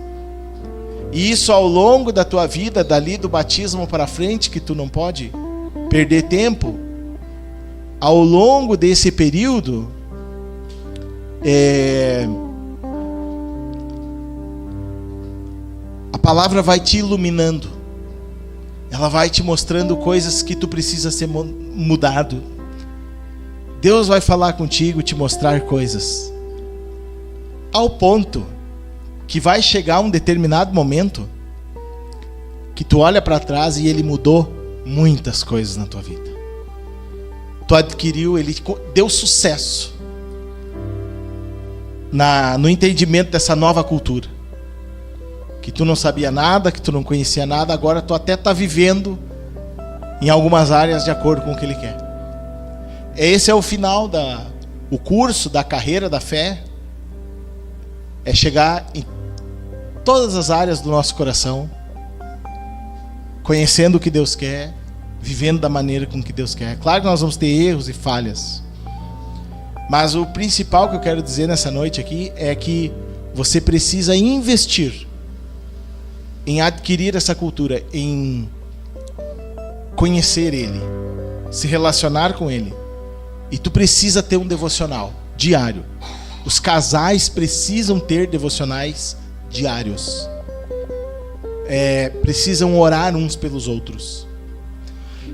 E isso ao longo da tua vida, dali do batismo para frente, que tu não pode perder tempo, ao longo desse período, a palavra vai te iluminando. Ela vai te mostrando coisas que tu precisa ser mudado. Deus vai falar contigo, te mostrar coisas, ao ponto que vai chegar um determinado momento que tu olha para trás e Ele mudou muitas coisas na tua vida. Tu adquiriu, Ele deu sucesso no entendimento dessa nova cultura que tu não sabia nada, que tu não conhecia nada, agora tu até está vivendo em algumas áreas de acordo com o que Ele quer. Esse é o final o curso da carreira da fé, é chegar em todas as áreas do nosso coração, conhecendo o que Deus quer, vivendo da maneira com que Deus quer. Claro que nós vamos ter erros e falhas, mas o principal que eu quero dizer nessa noite aqui é que você precisa investir em adquirir essa cultura, em conhecer Ele, se relacionar com Ele. E tu precisa ter um devocional diário. Os casais precisam ter devocionais diários. Precisam orar uns pelos outros.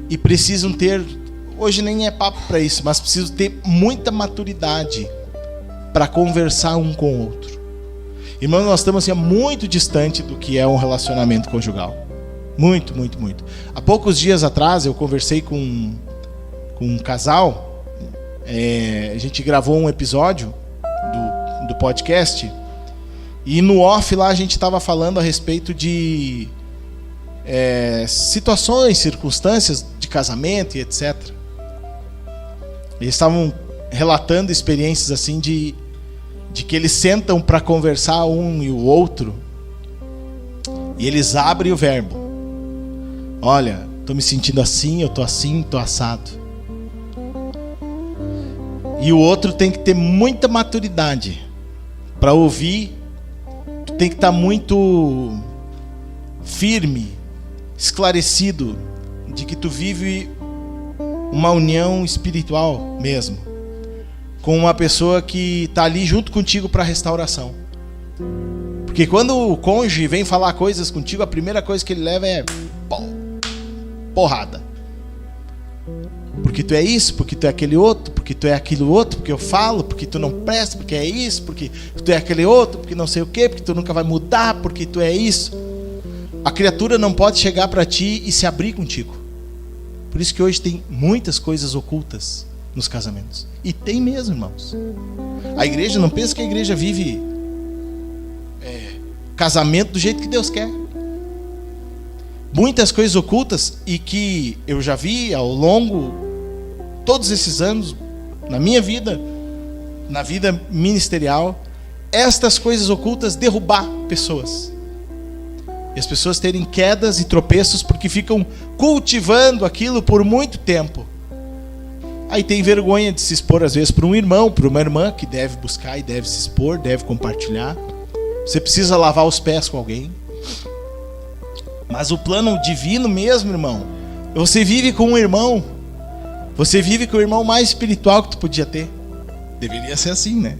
E precisam ter, hoje nem é papo para isso, mas precisam ter muita maturidade para conversar um com o outro. Irmão, nós estamos assim, muito distante do que é um relacionamento conjugal. Muito, muito, muito. Há poucos dias atrás eu conversei com um casal. A gente gravou um episódio do podcast. E no off lá a gente estava falando a respeito de situações, circunstâncias de casamento e etc. Eles estavam relatando experiências assim de que eles sentam para conversar um e o outro, e eles abrem o verbo. Olha, estou me sentindo assim, eu estou assim, estou assado. E o outro tem que ter muita maturidade para ouvir. Tu tem que estar muito firme, esclarecido de que tu vive uma união espiritual mesmo, com uma pessoa que está ali junto contigo para a restauração. Porque quando o cônjuge vem falar coisas contigo, a primeira coisa que ele leva é porrada. Porque tu é isso, porque tu é aquele outro, porque tu é aquilo outro, porque eu falo, porque tu não presta, porque é isso, porque tu é aquele outro, porque não sei o quê, porque tu nunca vai mudar, porque tu é isso. A criatura não pode chegar para ti e se abrir contigo. Por isso que hoje tem muitas coisas ocultas nos casamentos. E tem mesmo, irmãos. A igreja, não pensa que a igreja vive casamento do jeito que Deus quer. Muitas coisas ocultas, e que eu já vi ao longo todos esses anos na minha vida, na vida ministerial, estas coisas ocultas derrubar pessoas. E as pessoas terem quedas e tropeços porque ficam cultivando aquilo por muito tempo. Aí tem vergonha de se expor às vezes para um irmão, para uma irmã que deve buscar e deve se expor, deve compartilhar. Você precisa lavar os pés com alguém. Mas o plano divino mesmo, irmão, você vive com um irmão. Você vive com o irmão mais espiritual que tu podia ter. Deveria ser assim, né?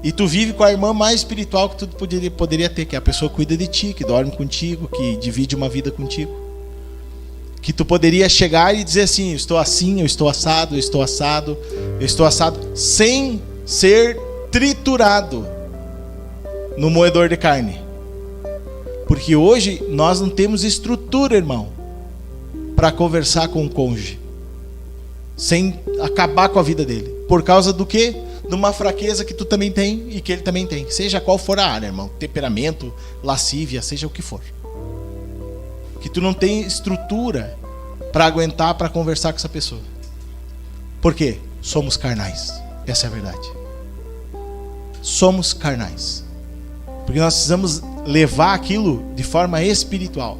E tu vive com a irmã mais espiritual que tu poderia ter, que é a pessoa que cuida de ti, que dorme contigo, que divide uma vida contigo. Que tu poderia chegar e dizer assim, eu estou assim, eu estou assado, eu estou assado, eu estou assado, sem ser triturado no moedor de carne. Porque hoje nós não temos estrutura, irmão, para conversar com o cônjuge sem acabar com a vida dele. Por causa do quê? De uma fraqueza que tu também tem e que ele também tem. Seja qual for a área, irmão. Temperamento, lascívia, seja o que for. Que tu não tem estrutura para aguentar, para conversar com essa pessoa. Por quê? Somos carnais. Essa é a verdade. Somos carnais. Porque nós precisamos levar aquilo de forma espiritual.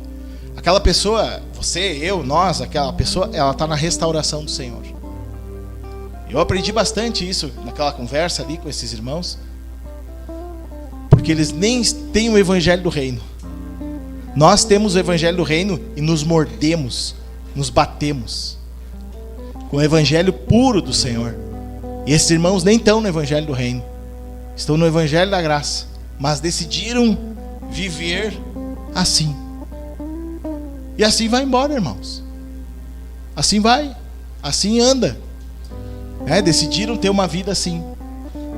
Aquela pessoa, você, eu, nós, aquela pessoa, ela está na restauração do Senhor. Eu aprendi bastante isso naquela conversa ali com esses irmãos. Porque eles nem têm o evangelho do reino. Nós temos o evangelho do reino e nos mordemos, nos batemos com o evangelho puro do Senhor. E esses irmãos nem estão no evangelho do reino. Estão no evangelho da graça. Mas decidiram viver assim. E assim vai embora, irmãos. Assim vai. Assim anda. Decidiram ter uma vida assim,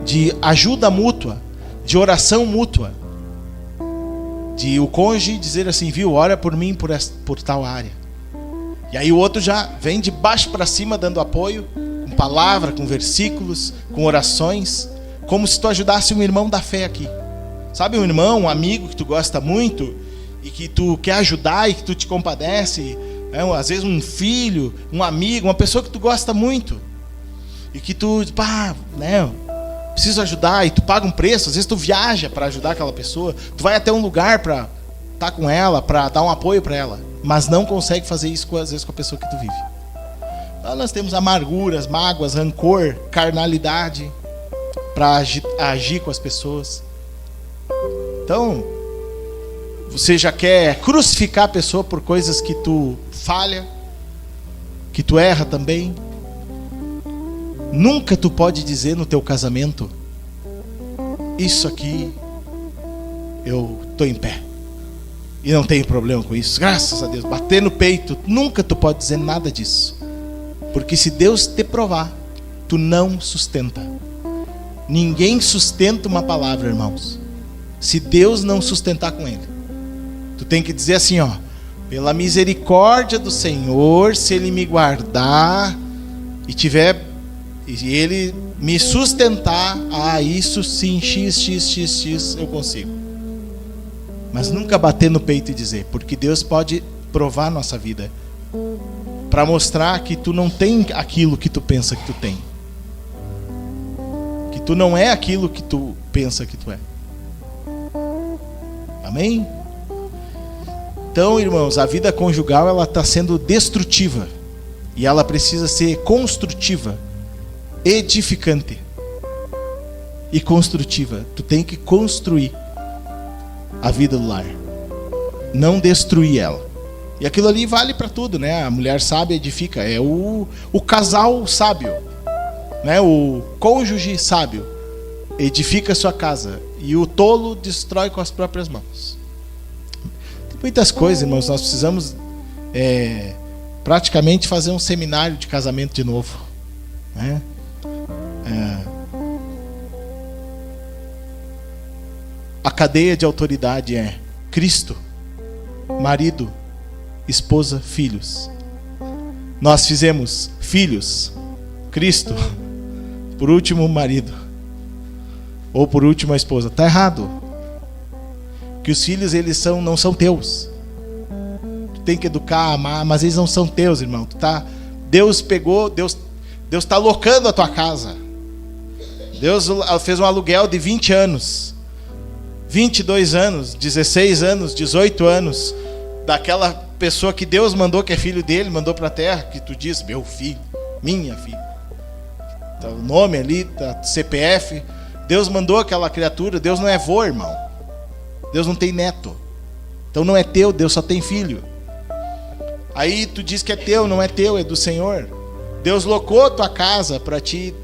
de ajuda mútua, de oração mútua, de o cônjuge dizer assim, viu, ora por mim por tal área. E aí o outro já vem de baixo para cima dando apoio, com palavra, com versículos, com orações, como se tu ajudasse um irmão da fé aqui. Sabe, um irmão, um amigo que tu gosta muito e que tu quer ajudar e que tu te compadece, às vezes um filho, um amigo, uma pessoa que tu gosta muito e que tu, preciso ajudar, e tu paga um preço. Às vezes tu viaja para ajudar aquela pessoa, tu vai até um lugar para estar com ela, para dar um apoio para ela, mas não consegue fazer isso às vezes com a pessoa que tu vive. Então nós temos amarguras, mágoas, rancor, carnalidade para agir com as pessoas. Então, você já quer crucificar a pessoa por coisas que tu falha, que tu erra também. Nunca tu pode dizer no teu casamento: isso aqui eu tô em pé e não tenho problema com isso, graças a Deus, bater no peito. Nunca tu pode dizer nada disso, porque se Deus te provar, tu não sustenta. Ninguém sustenta uma palavra, irmãos, se Deus não sustentar com ele. Tu tem que dizer assim, pela misericórdia do Senhor, se ele me guardar e ele me sustentar, isso sim, x eu consigo. Mas nunca bater no peito e dizer, porque Deus pode provar nossa vida para mostrar que tu não tem aquilo que tu pensa que tu tem, que tu não é aquilo que tu pensa que tu é. Amém? Então, irmãos, a vida conjugal, ela está sendo destrutiva e ela precisa ser construtiva, edificante e construtiva. Tu tem que construir a vida do lar, não destruir ela. E aquilo ali vale para tudo, né? A mulher sábia edifica, é o casal sábio, né? O cônjuge sábio edifica a sua casa e o tolo destrói com as próprias mãos. Tem muitas coisas, irmãos. Nós precisamos praticamente fazer um seminário de casamento de novo, né? A cadeia de autoridade é Cristo, marido, esposa, filhos. Nós fizemos filhos, Cristo, por último marido, ou por último a esposa. Está errado. Que os filhos, eles não são teus. Tu tem que educar, amar, mas eles não são teus, irmão. Deus está alocando a tua casa. Deus fez um aluguel de 20 anos, 22 anos, 16 anos, 18 anos, daquela pessoa que Deus mandou, que é filho dele, mandou para a terra, que tu diz, meu filho, minha filha. Tá o nome ali, tá CPF. Deus mandou aquela criatura. Deus não é avô, irmão. Deus não tem neto. Então não é teu, Deus só tem filho. Aí tu diz que é teu, não é teu, é do Senhor. Deus locou a tua casa para te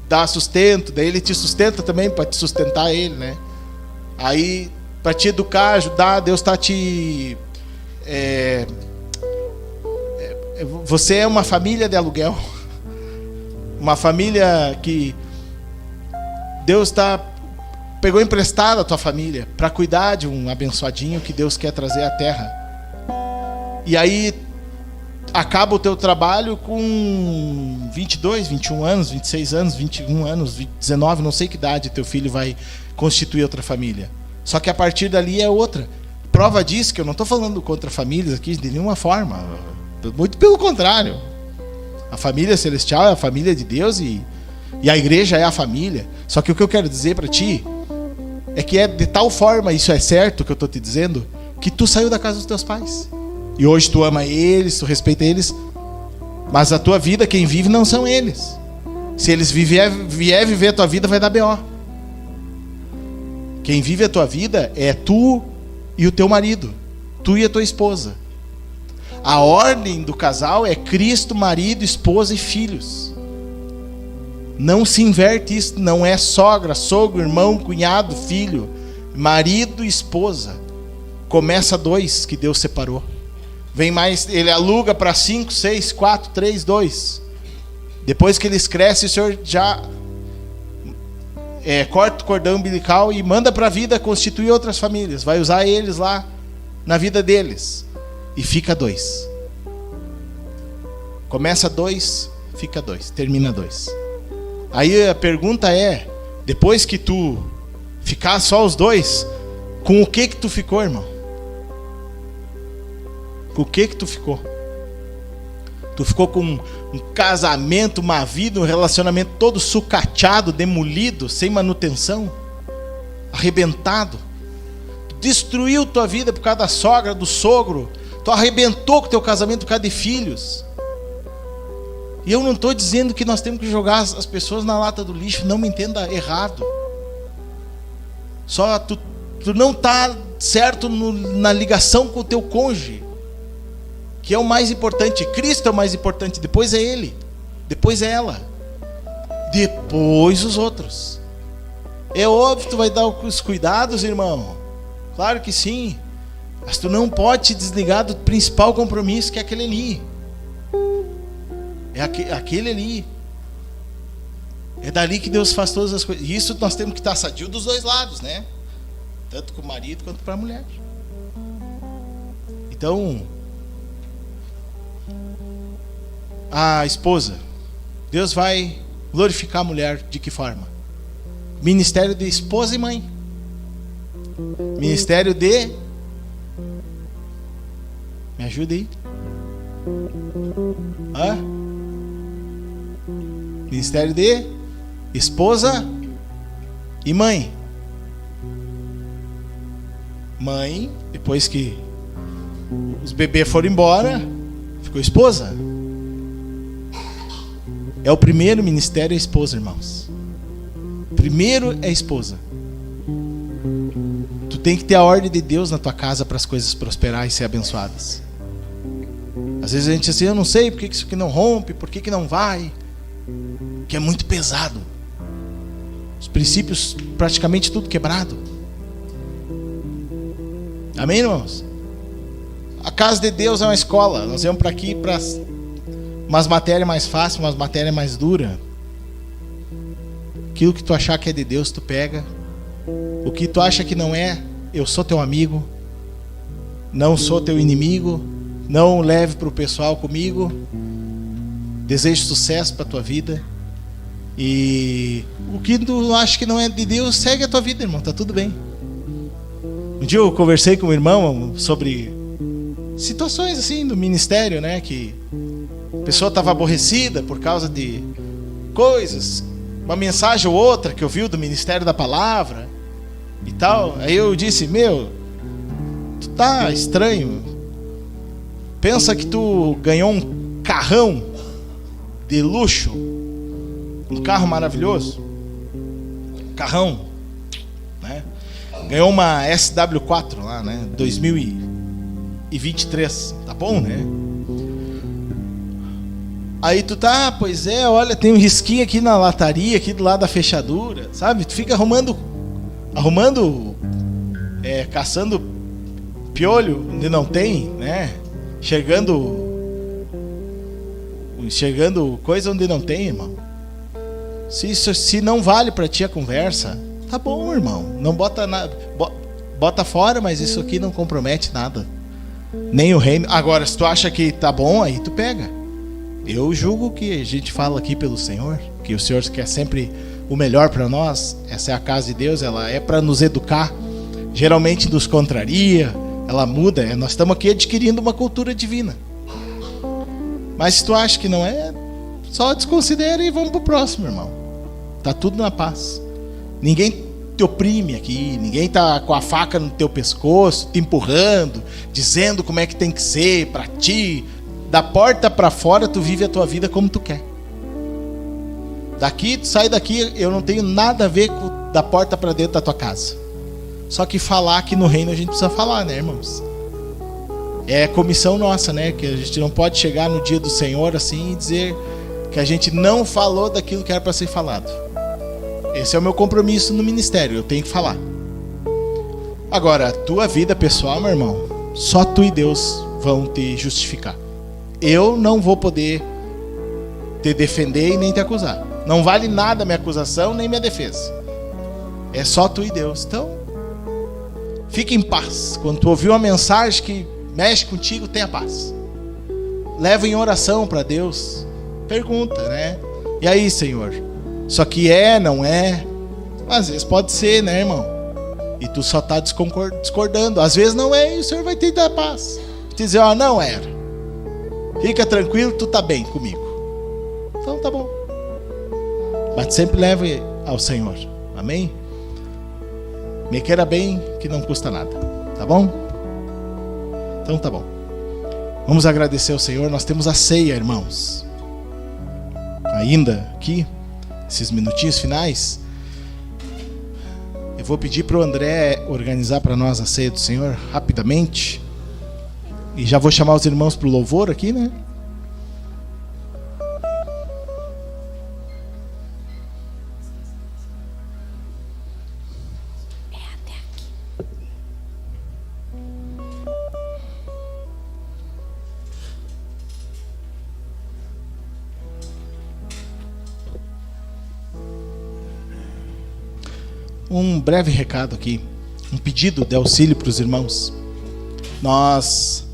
dar sustento, daí ele te sustenta também para te sustentar ele, né? Aí para te educar, ajudar, Deus está te... Você é uma família de aluguel, uma família que Deus pegou emprestado a tua família para cuidar de um abençoadinho que Deus quer trazer à terra. E aí acaba o teu trabalho com 22, 21 anos, 26 anos, 21 anos, 19, não sei que idade teu filho vai constituir outra família. Só que a partir dali é outra. Prova disso que eu não estou falando contra famílias aqui de nenhuma forma. Muito pelo contrário. A família celestial é a família de Deus e a igreja é a família. Só que o que eu quero dizer para ti é que é de tal forma, isso é certo o que eu estou te dizendo, que tu saiu da casa dos teus pais. E hoje tu ama eles, tu respeita eles, mas a tua vida, quem vive não são eles. Se eles vier viver a tua vida, vai dar B.O. Quem vive a tua vida é tu e o teu marido, tu e a tua esposa. A ordem do casal é Cristo, marido, esposa e filhos. Não se inverte isso, não é sogra, sogro, irmão, cunhado, filho, marido e esposa. Começa 2 que Deus separou. Vem mais, ele aluga para 5, 6, 4, 3, 2. Depois que eles crescem, o Senhor já corta o cordão umbilical e manda para a vida constituir outras famílias. Vai usar eles lá na vida deles. E fica 2. Começa 2, fica 2, termina 2. Aí a pergunta é, depois que tu ficar só os dois, com o que tu ficou, irmão? Com o que tu ficou? Tu ficou com um casamento, uma vida, um relacionamento todo sucateado, demolido, sem manutenção, arrebentado. Tu destruiu tua vida por causa da sogra, do sogro. Tu arrebentou com o teu casamento por causa de filhos. E eu não estou dizendo que nós temos que jogar as pessoas na lata do lixo, não me entenda errado. Só tu não está certo na ligação com o teu cônjuge, que é o mais importante. Cristo é o mais importante, depois é ele, depois é ela, depois os outros. É óbvio que tu vai dar os cuidados, irmão, claro que sim, mas tu não pode te desligar do principal compromisso, que é aquele ali. É aquele ali. É dali que Deus faz todas as coisas. E isso nós temos que estar sadio dos dois lados, né? Tanto com o marido quanto para a mulher. Então, a esposa, Deus vai glorificar a mulher de que forma? Ministério de esposa e mãe. Ministério de... Me ajuda aí. Ministério de esposa e mãe. Mãe, depois que os bebês foram embora, ficou esposa. É o primeiro ministério, é a esposa, irmãos. Primeiro é a esposa. Tu tem que ter a ordem de Deus na tua casa para as coisas prosperar e ser abençoadas. Às vezes a gente diz assim, eu não sei por que isso aqui não rompe, por que não vai. Que é muito pesado. Os princípios praticamente tudo quebrado. Amém, irmãos? A casa de Deus é uma escola. Nós vamos para aqui para umas matérias mais fáceis, umas matérias mais duras. Aquilo que tu achar que é de Deus, tu pega. O que tu acha que não é, eu sou teu amigo, não sou teu inimigo. Não leve para o pessoal comigo. Desejo sucesso para a tua vida. E o que tu acha que não é de Deus, segue a tua vida, irmão, tá tudo bem. Um dia eu conversei com um irmão sobre situações assim do ministério, né? Que a pessoa estava aborrecida por causa de coisas, uma mensagem ou outra que ouviu do Ministério da Palavra e tal. Aí eu disse, tu tá estranho. Pensa que tu ganhou um carrão de luxo, um carro maravilhoso, carrão, né? Ganhou uma SW4 lá, né? 2023, tá bom, né? Aí tu tá, pois é, olha, tem um risquinho aqui na lataria, aqui do lado da fechadura, sabe? Tu fica arrumando, caçando piolho onde não tem, né? Enxergando coisa onde não tem, irmão. Se não vale para ti a conversa, tá bom, irmão. Não bota nada, bota fora, mas isso aqui não compromete nada, nem o reino. Agora, se tu acha que tá bom, aí tu pega. Eu julgo que a gente fala aqui pelo Senhor, que o Senhor quer sempre o melhor para nós. Essa é a casa de Deus, ela é para nos educar. Geralmente nos contraria, ela muda. Nós estamos aqui adquirindo uma cultura divina. Mas se tu acha que não é, só desconsidera e vamos pro próximo, irmão. Tá tudo na paz. Ninguém te oprime aqui, ninguém tá com a faca no teu pescoço, te empurrando, dizendo como é que tem que ser para ti. Da porta para fora, tu vive a tua vida como tu quer. Daqui, tu sai daqui, eu não tenho nada a ver com da porta para dentro da tua casa. Só que falar aqui no reino a gente precisa falar, né, irmãos? É comissão nossa, né? Que a gente não pode chegar no dia do Senhor assim e dizer que a gente não falou daquilo que era para ser falado. Esse é o meu compromisso no ministério, eu tenho que falar. Agora, a tua vida pessoal, meu irmão, só tu e Deus vão te justificar. Eu não vou poder te defender e nem te acusar. Não vale nada minha acusação nem minha defesa. É só tu e Deus. Então, fique em paz. Quando tu ouvir uma mensagem que mexe contigo, tenha paz. Leva em oração para Deus. Pergunta, né? E aí, Senhor? Isso aqui é, não é? Às vezes pode ser, né, irmão? E tu só está discordando. Às vezes não é, e o Senhor vai te dar paz. Te dizer, ó, não era. Fica tranquilo, tu tá bem comigo. Então tá bom. Mas sempre leve ao Senhor. Amém? Me queira bem, que não custa nada. Tá bom? Então tá bom. Vamos agradecer ao Senhor. Nós temos a ceia, irmãos. Ainda aqui, esses minutinhos finais, eu vou pedir para o André organizar para nós a ceia do Senhor rapidamente. E já vou chamar os irmãos para o louvor aqui, né? Um breve recado aqui, um pedido de auxílio para os irmãos. Nós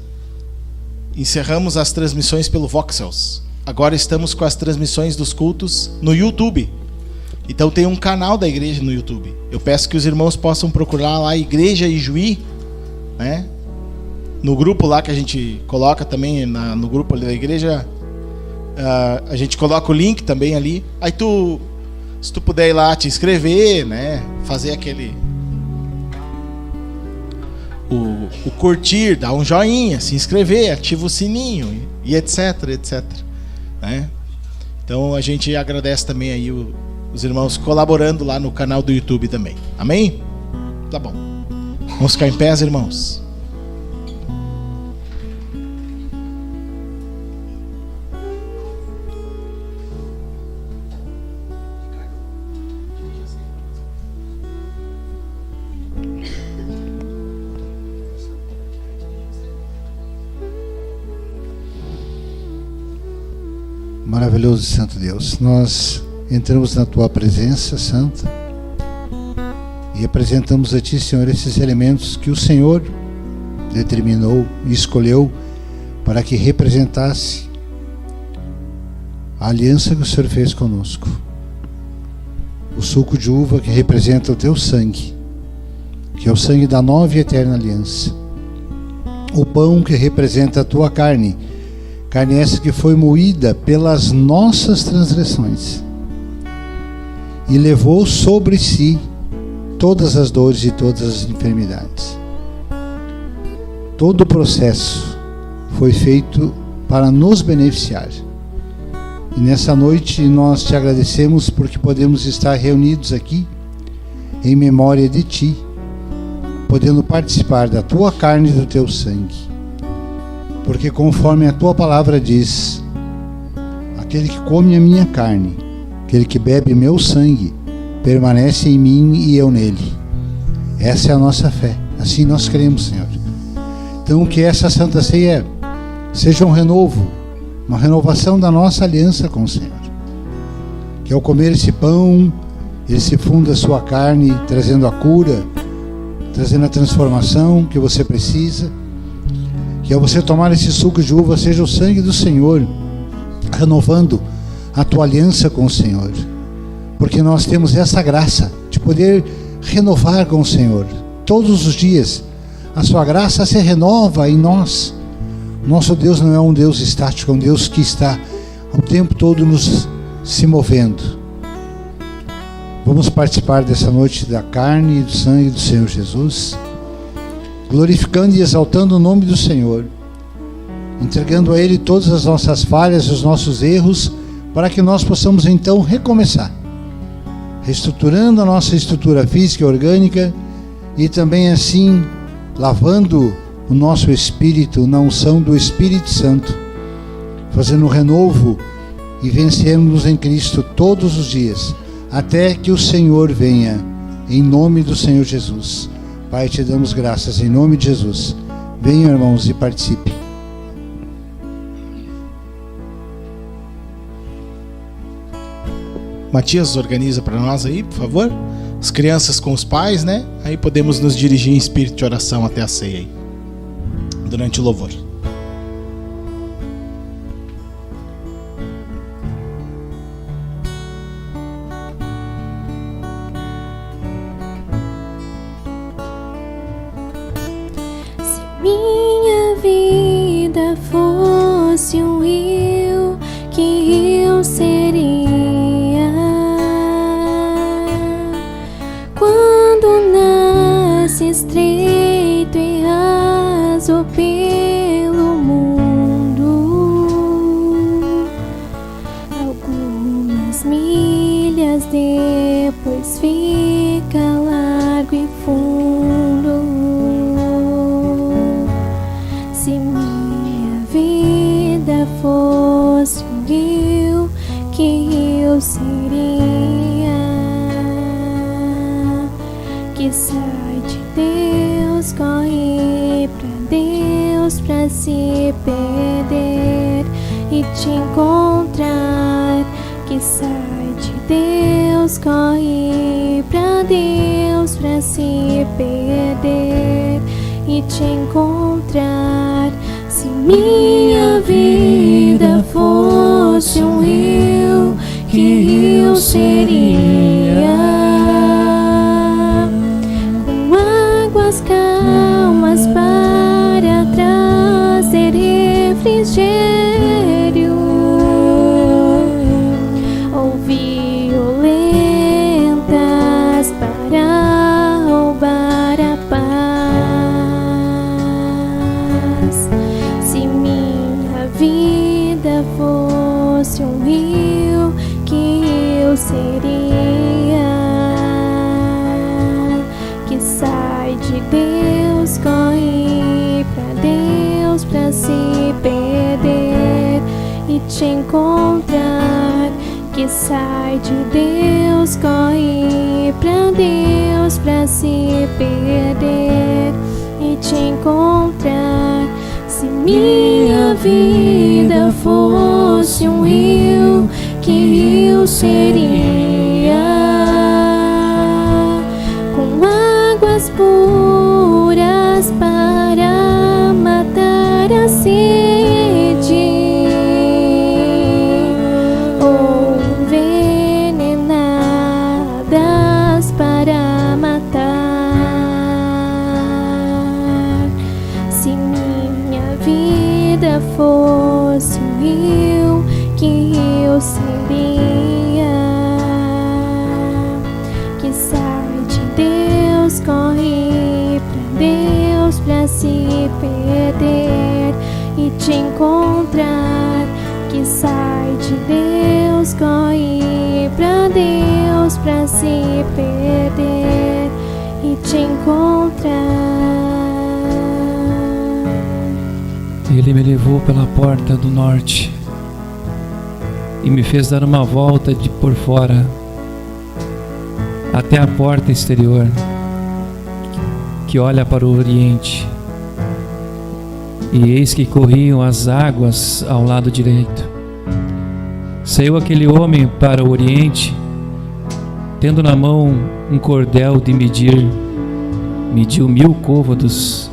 encerramos as transmissões pelo Voxels. Agora estamos com as transmissões dos cultos no YouTube. Então tem um canal da igreja no YouTube. Eu peço que os irmãos possam procurar lá Igreja Ijuí, né? No grupo lá que a gente coloca também, no grupo ali da igreja, a gente coloca o link também ali. Aí se tu puder ir lá te inscrever, né? Fazer aquele... O curtir, dar um joinha, se inscrever, ativa o sininho e etc, etc. Né? Então a gente agradece também aí os irmãos colaborando lá no canal do YouTube também. Amém? Tá bom. Vamos ficar em pé, irmãos. Maravilhoso e santo Deus, nós entramos na Tua presença santa e apresentamos a Ti, Senhor, esses elementos que o Senhor determinou e escolheu para que representasse a aliança que o Senhor fez conosco. O suco de uva que representa o Teu sangue, que é o sangue da nova e eterna aliança. O pão que representa a Tua carne, carne essa que foi moída pelas nossas transgressões e levou sobre si todas as dores e todas as enfermidades. Todo o processo foi feito para nos beneficiar. E nessa noite nós te agradecemos porque podemos estar reunidos aqui em memória de Ti, podendo participar da Tua carne e do Teu sangue. Porque conforme a Tua palavra diz, aquele que come a minha carne, aquele que bebe meu sangue, permanece em mim e eu nele. Essa é a nossa fé, assim nós cremos, Senhor. Então que essa Santa Ceia seja um renovo, uma renovação da nossa aliança com o Senhor. Que ao comer esse pão, ele se funda a sua carne, trazendo a cura, trazendo a transformação que você precisa. Que ao você tomar esse suco de uva, seja o sangue do Senhor, renovando a tua aliança com o Senhor. Porque nós temos essa graça de poder renovar com o Senhor. Todos os dias, a sua graça se renova em nós. Nosso Deus não é um Deus estático, é um Deus que está o tempo todo nos se movendo. Vamos participar dessa noite da carne e do sangue do Senhor Jesus, glorificando e exaltando o nome do Senhor, entregando a Ele todas as nossas falhas, os nossos erros, para que nós possamos então recomeçar, reestruturando a nossa estrutura física e orgânica, e também assim lavando o nosso espírito na unção do Espírito Santo, fazendo um renovo e vencendo-nos em Cristo todos os dias, até que o Senhor venha, em nome do Senhor Jesus. Pai, te damos graças em nome de Jesus. Venham, irmãos, e participem. Matias, organiza para nós aí, por favor. As crianças com os pais, né? Aí podemos nos dirigir em espírito de oração até a ceia aí, durante o louvor. minha vida fosse um rio, que rio seria? Quando nasce estreito e raso pelo mundo, algumas milhas depois fica largo e fundo. Se minha vida fosse um rio, que rio seria? Que sai de Deus, corre pra Deus, pra se perder e te encontrar. Que sai de Deus, corre pra Deus, pra se perder e te encontrar. Se minha vida fosse um rio, que rio seria? Com águas calmas para trazer refrigério, ou violentas para roubar a paz. Se minha vida fosse um rio, que rio seria? Que sai de Deus, corre pra Deus, pra se perder e te encontrar. Que sai de Deus, corre pra Deus, pra se perder e te encontrar. Se minha vida fosse um rio, que rio seria? Com águas puras para matar a sede, ou envenenadas para matar. Se minha vida fosse um rio, que rio seria? Que sai de Deus, corre pra Deus, pra se perder e te encontrar. Que sai de Deus, corre pra Deus, pra se perder e te encontrar. Ele me levou pela porta do norte e me fez dar uma volta de por fora até a porta exterior que olha para o oriente. E eis que corriam as águas ao lado direito. Saiu aquele homem para o oriente, tendo na mão um cordel de medir. Mediu 1000 côvados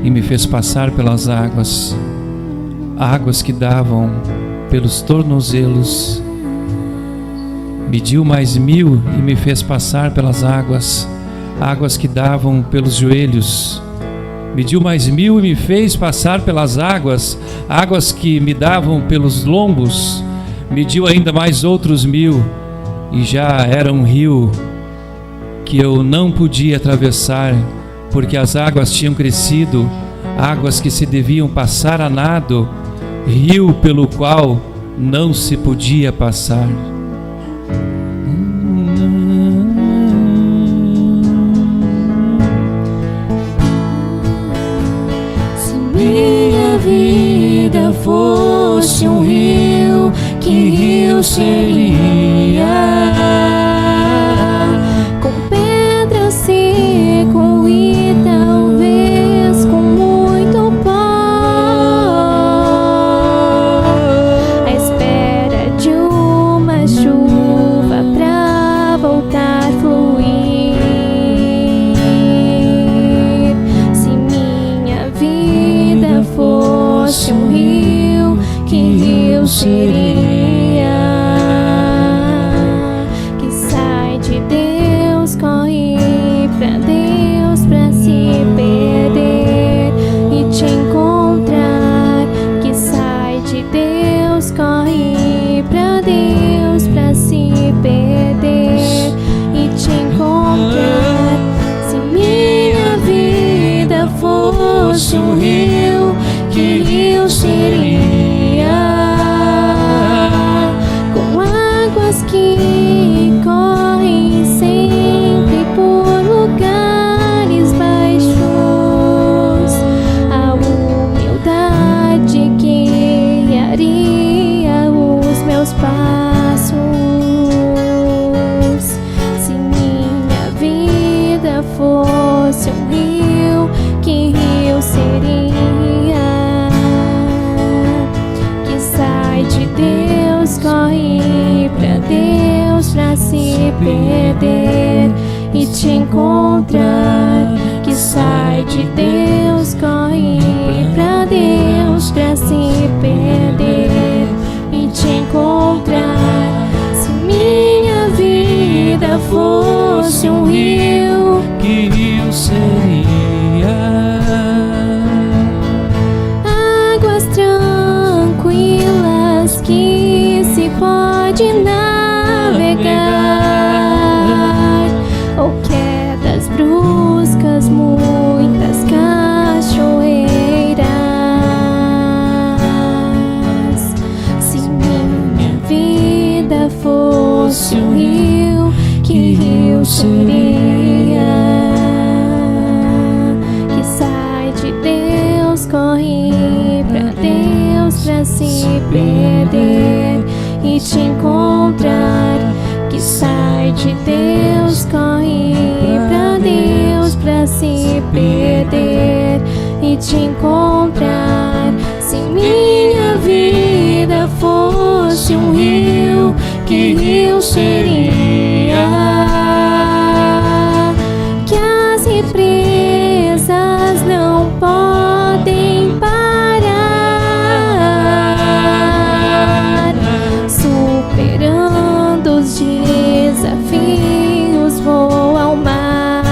e me fez passar pelas águas, águas que davam pelos tornozelos. Mediu mais 1000 e me fez passar pelas águas, águas que davam pelos joelhos. Mediu mais 1000 e me fez passar pelas águas, águas que me davam pelos lombos. Mediu ainda mais outros 1000 e já era um rio que eu não podia atravessar, porque as águas tinham crescido, águas que se deviam passar a nado, rio pelo qual não se podia passar. Se minha vida fosse um rio, que rio seria? Com pedra seco e talvez com muito pó, à espera de uma chuva pra voltar a fluir. Se minha vida fosse um rio, que rio seria? Que sai de Deus, corre pra Deus, pra se perder fosse um rio, que rio seria? Que sai de Deus, corre pra Deus, pra se perder e te encontrar. Que sai de Deus, corre pra Deus, pra se perder e te encontrar. Se minha vida fosse um rio, que rio seria? águas tranquilas que se pode navegar, ou quedas bruscas, muitas cachoeiras. Se minha vida fosse um rio, que rio seria? Que sai de Deus, corre pra Deus, pra se perder e te encontrar. Que sai de Deus, corre pra Deus, pra se perder e te encontrar. Se minha vida fosse um rio, que rio seria? Que as represas não podem parar, superando os desafios, vou ao mar.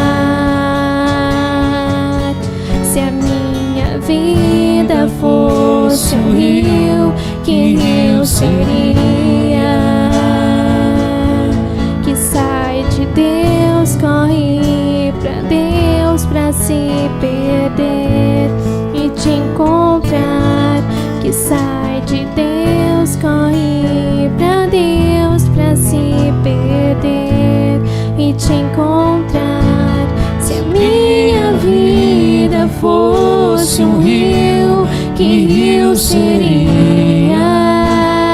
Se a minha vida fosse um rio, que rio seria? Que sai de Deus, corre pra Deus, pra se perder e te encontrar. Que sai de Deus, corre pra Deus, pra se perder e te encontrar. Se a minha vida fosse um rio, que rio seria?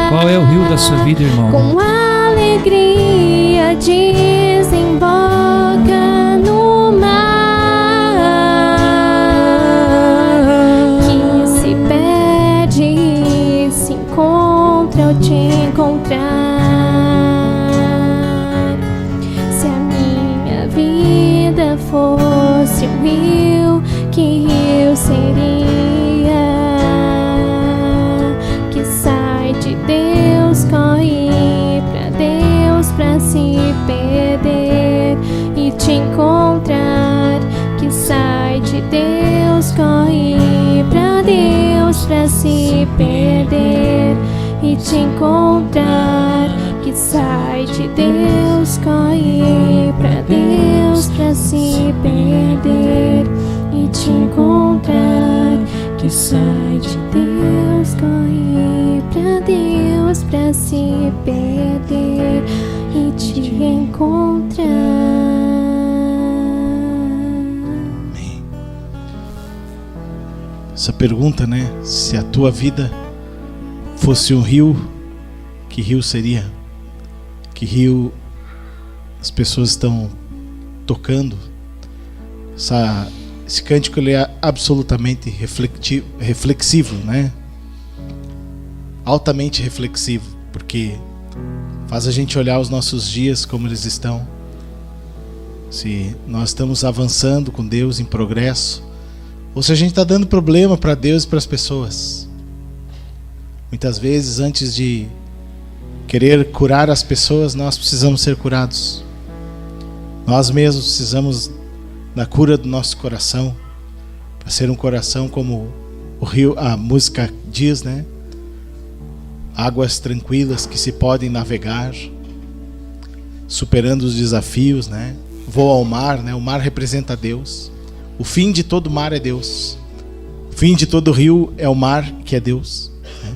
Qual é o rio da sua vida, irmão? Com alegria desemboca no mar, que se perde e se encontra ao te encontrar. Se a minha vida fosse um rio, que rio seria? Que sai de Deus, corre pra Deus, pra se perder e te encontrar. Que sai de Deus, corre pra Deus, pra se perder e te encontrar. Que sai de Deus, corre pra Deus, pra se perder e te encontrar. Que sai de Deus, corre pra Deus, pra se perder e te encontrar. Essa pergunta, né? Se a tua vida fosse um rio, que rio seria? Que rio as pessoas estão tocando? Esse cântico ele é absolutamente reflexivo, né? Altamente reflexivo, porque faz a gente olhar os nossos dias como eles estão. Se nós estamos avançando com Deus em progresso, ou se a gente está dando problema para Deus e para as pessoas. Muitas vezes, antes de querer curar as pessoas, nós precisamos ser curados. Nós mesmos precisamos da cura do nosso coração, para ser um coração como o rio, a música diz, né? Águas tranquilas que se podem navegar, superando os desafios, né? Vou ao mar, né? O mar representa Deus. O fim de todo mar é Deus. O fim de todo rio é o mar, que é Deus, né?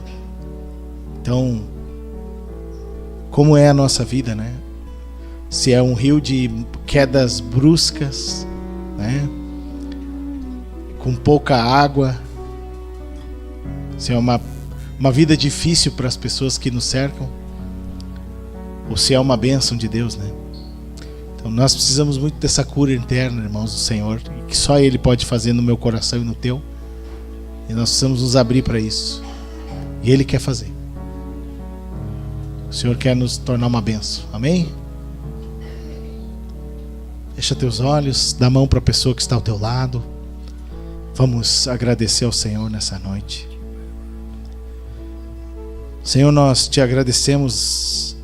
Então, como é a nossa vida, né? Se é um rio de quedas bruscas, né? Com pouca água, se é uma vida difícil para as pessoas que nos cercam, ou se é uma bênção de Deus, né? Então nós precisamos muito dessa cura interna, irmãos do Senhor, que só Ele pode fazer no meu coração e no teu. E nós precisamos nos abrir para isso. E Ele quer fazer. O Senhor quer nos tornar uma bênção. Amém? Fecha teus olhos, dá a mão para a pessoa que está ao teu lado. Vamos agradecer ao Senhor nessa noite. Senhor, nós te agradecemos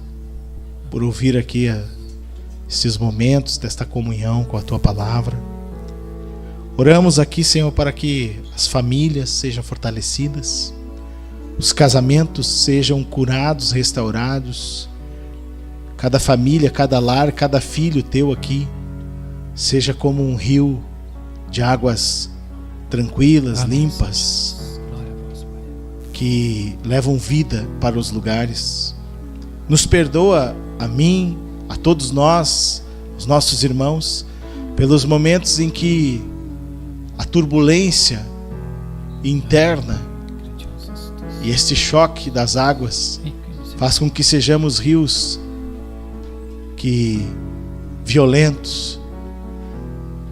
por ouvir aqui esses momentos desta comunhão com a tua palavra. Oramos aqui, Senhor, para que as famílias sejam fortalecidas, os casamentos sejam curados, restaurados, cada família, cada lar, cada filho teu aqui seja como um rio de águas tranquilas, limpas, que levam vida para os lugares. Nos perdoa a mim, a todos nós, os nossos irmãos, pelos momentos em que a turbulência interna e este choque das águas faz com que sejamos rios violentos.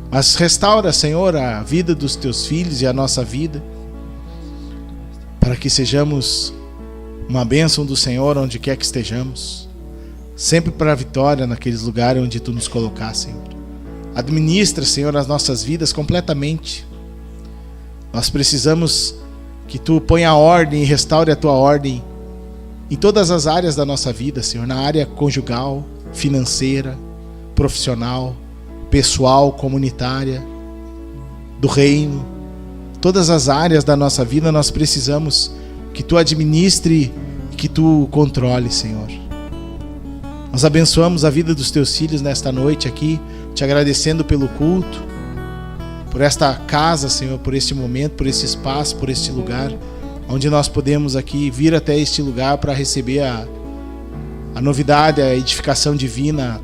Mas restaura, Senhor, a vida dos teus filhos e a nossa vida, para que sejamos uma bênção do Senhor onde quer que estejamos, sempre para a vitória naqueles lugares onde tu nos colocar, Senhor. Administra, Senhor, as nossas vidas completamente. Nós precisamos que tu ponha a ordem e restaure a tua ordem em todas as áreas da nossa vida, Senhor, na área conjugal, financeira, profissional, pessoal, comunitária, do reino. Todas as áreas da nossa vida nós precisamos que tu administre e que tu controle, Senhor. Nós abençoamos a vida dos teus filhos nesta noite aqui, te agradecendo pelo culto, por esta casa, Senhor, por este momento, por este espaço, por este lugar, onde nós podemos aqui vir até este lugar para receber a novidade, a edificação divina,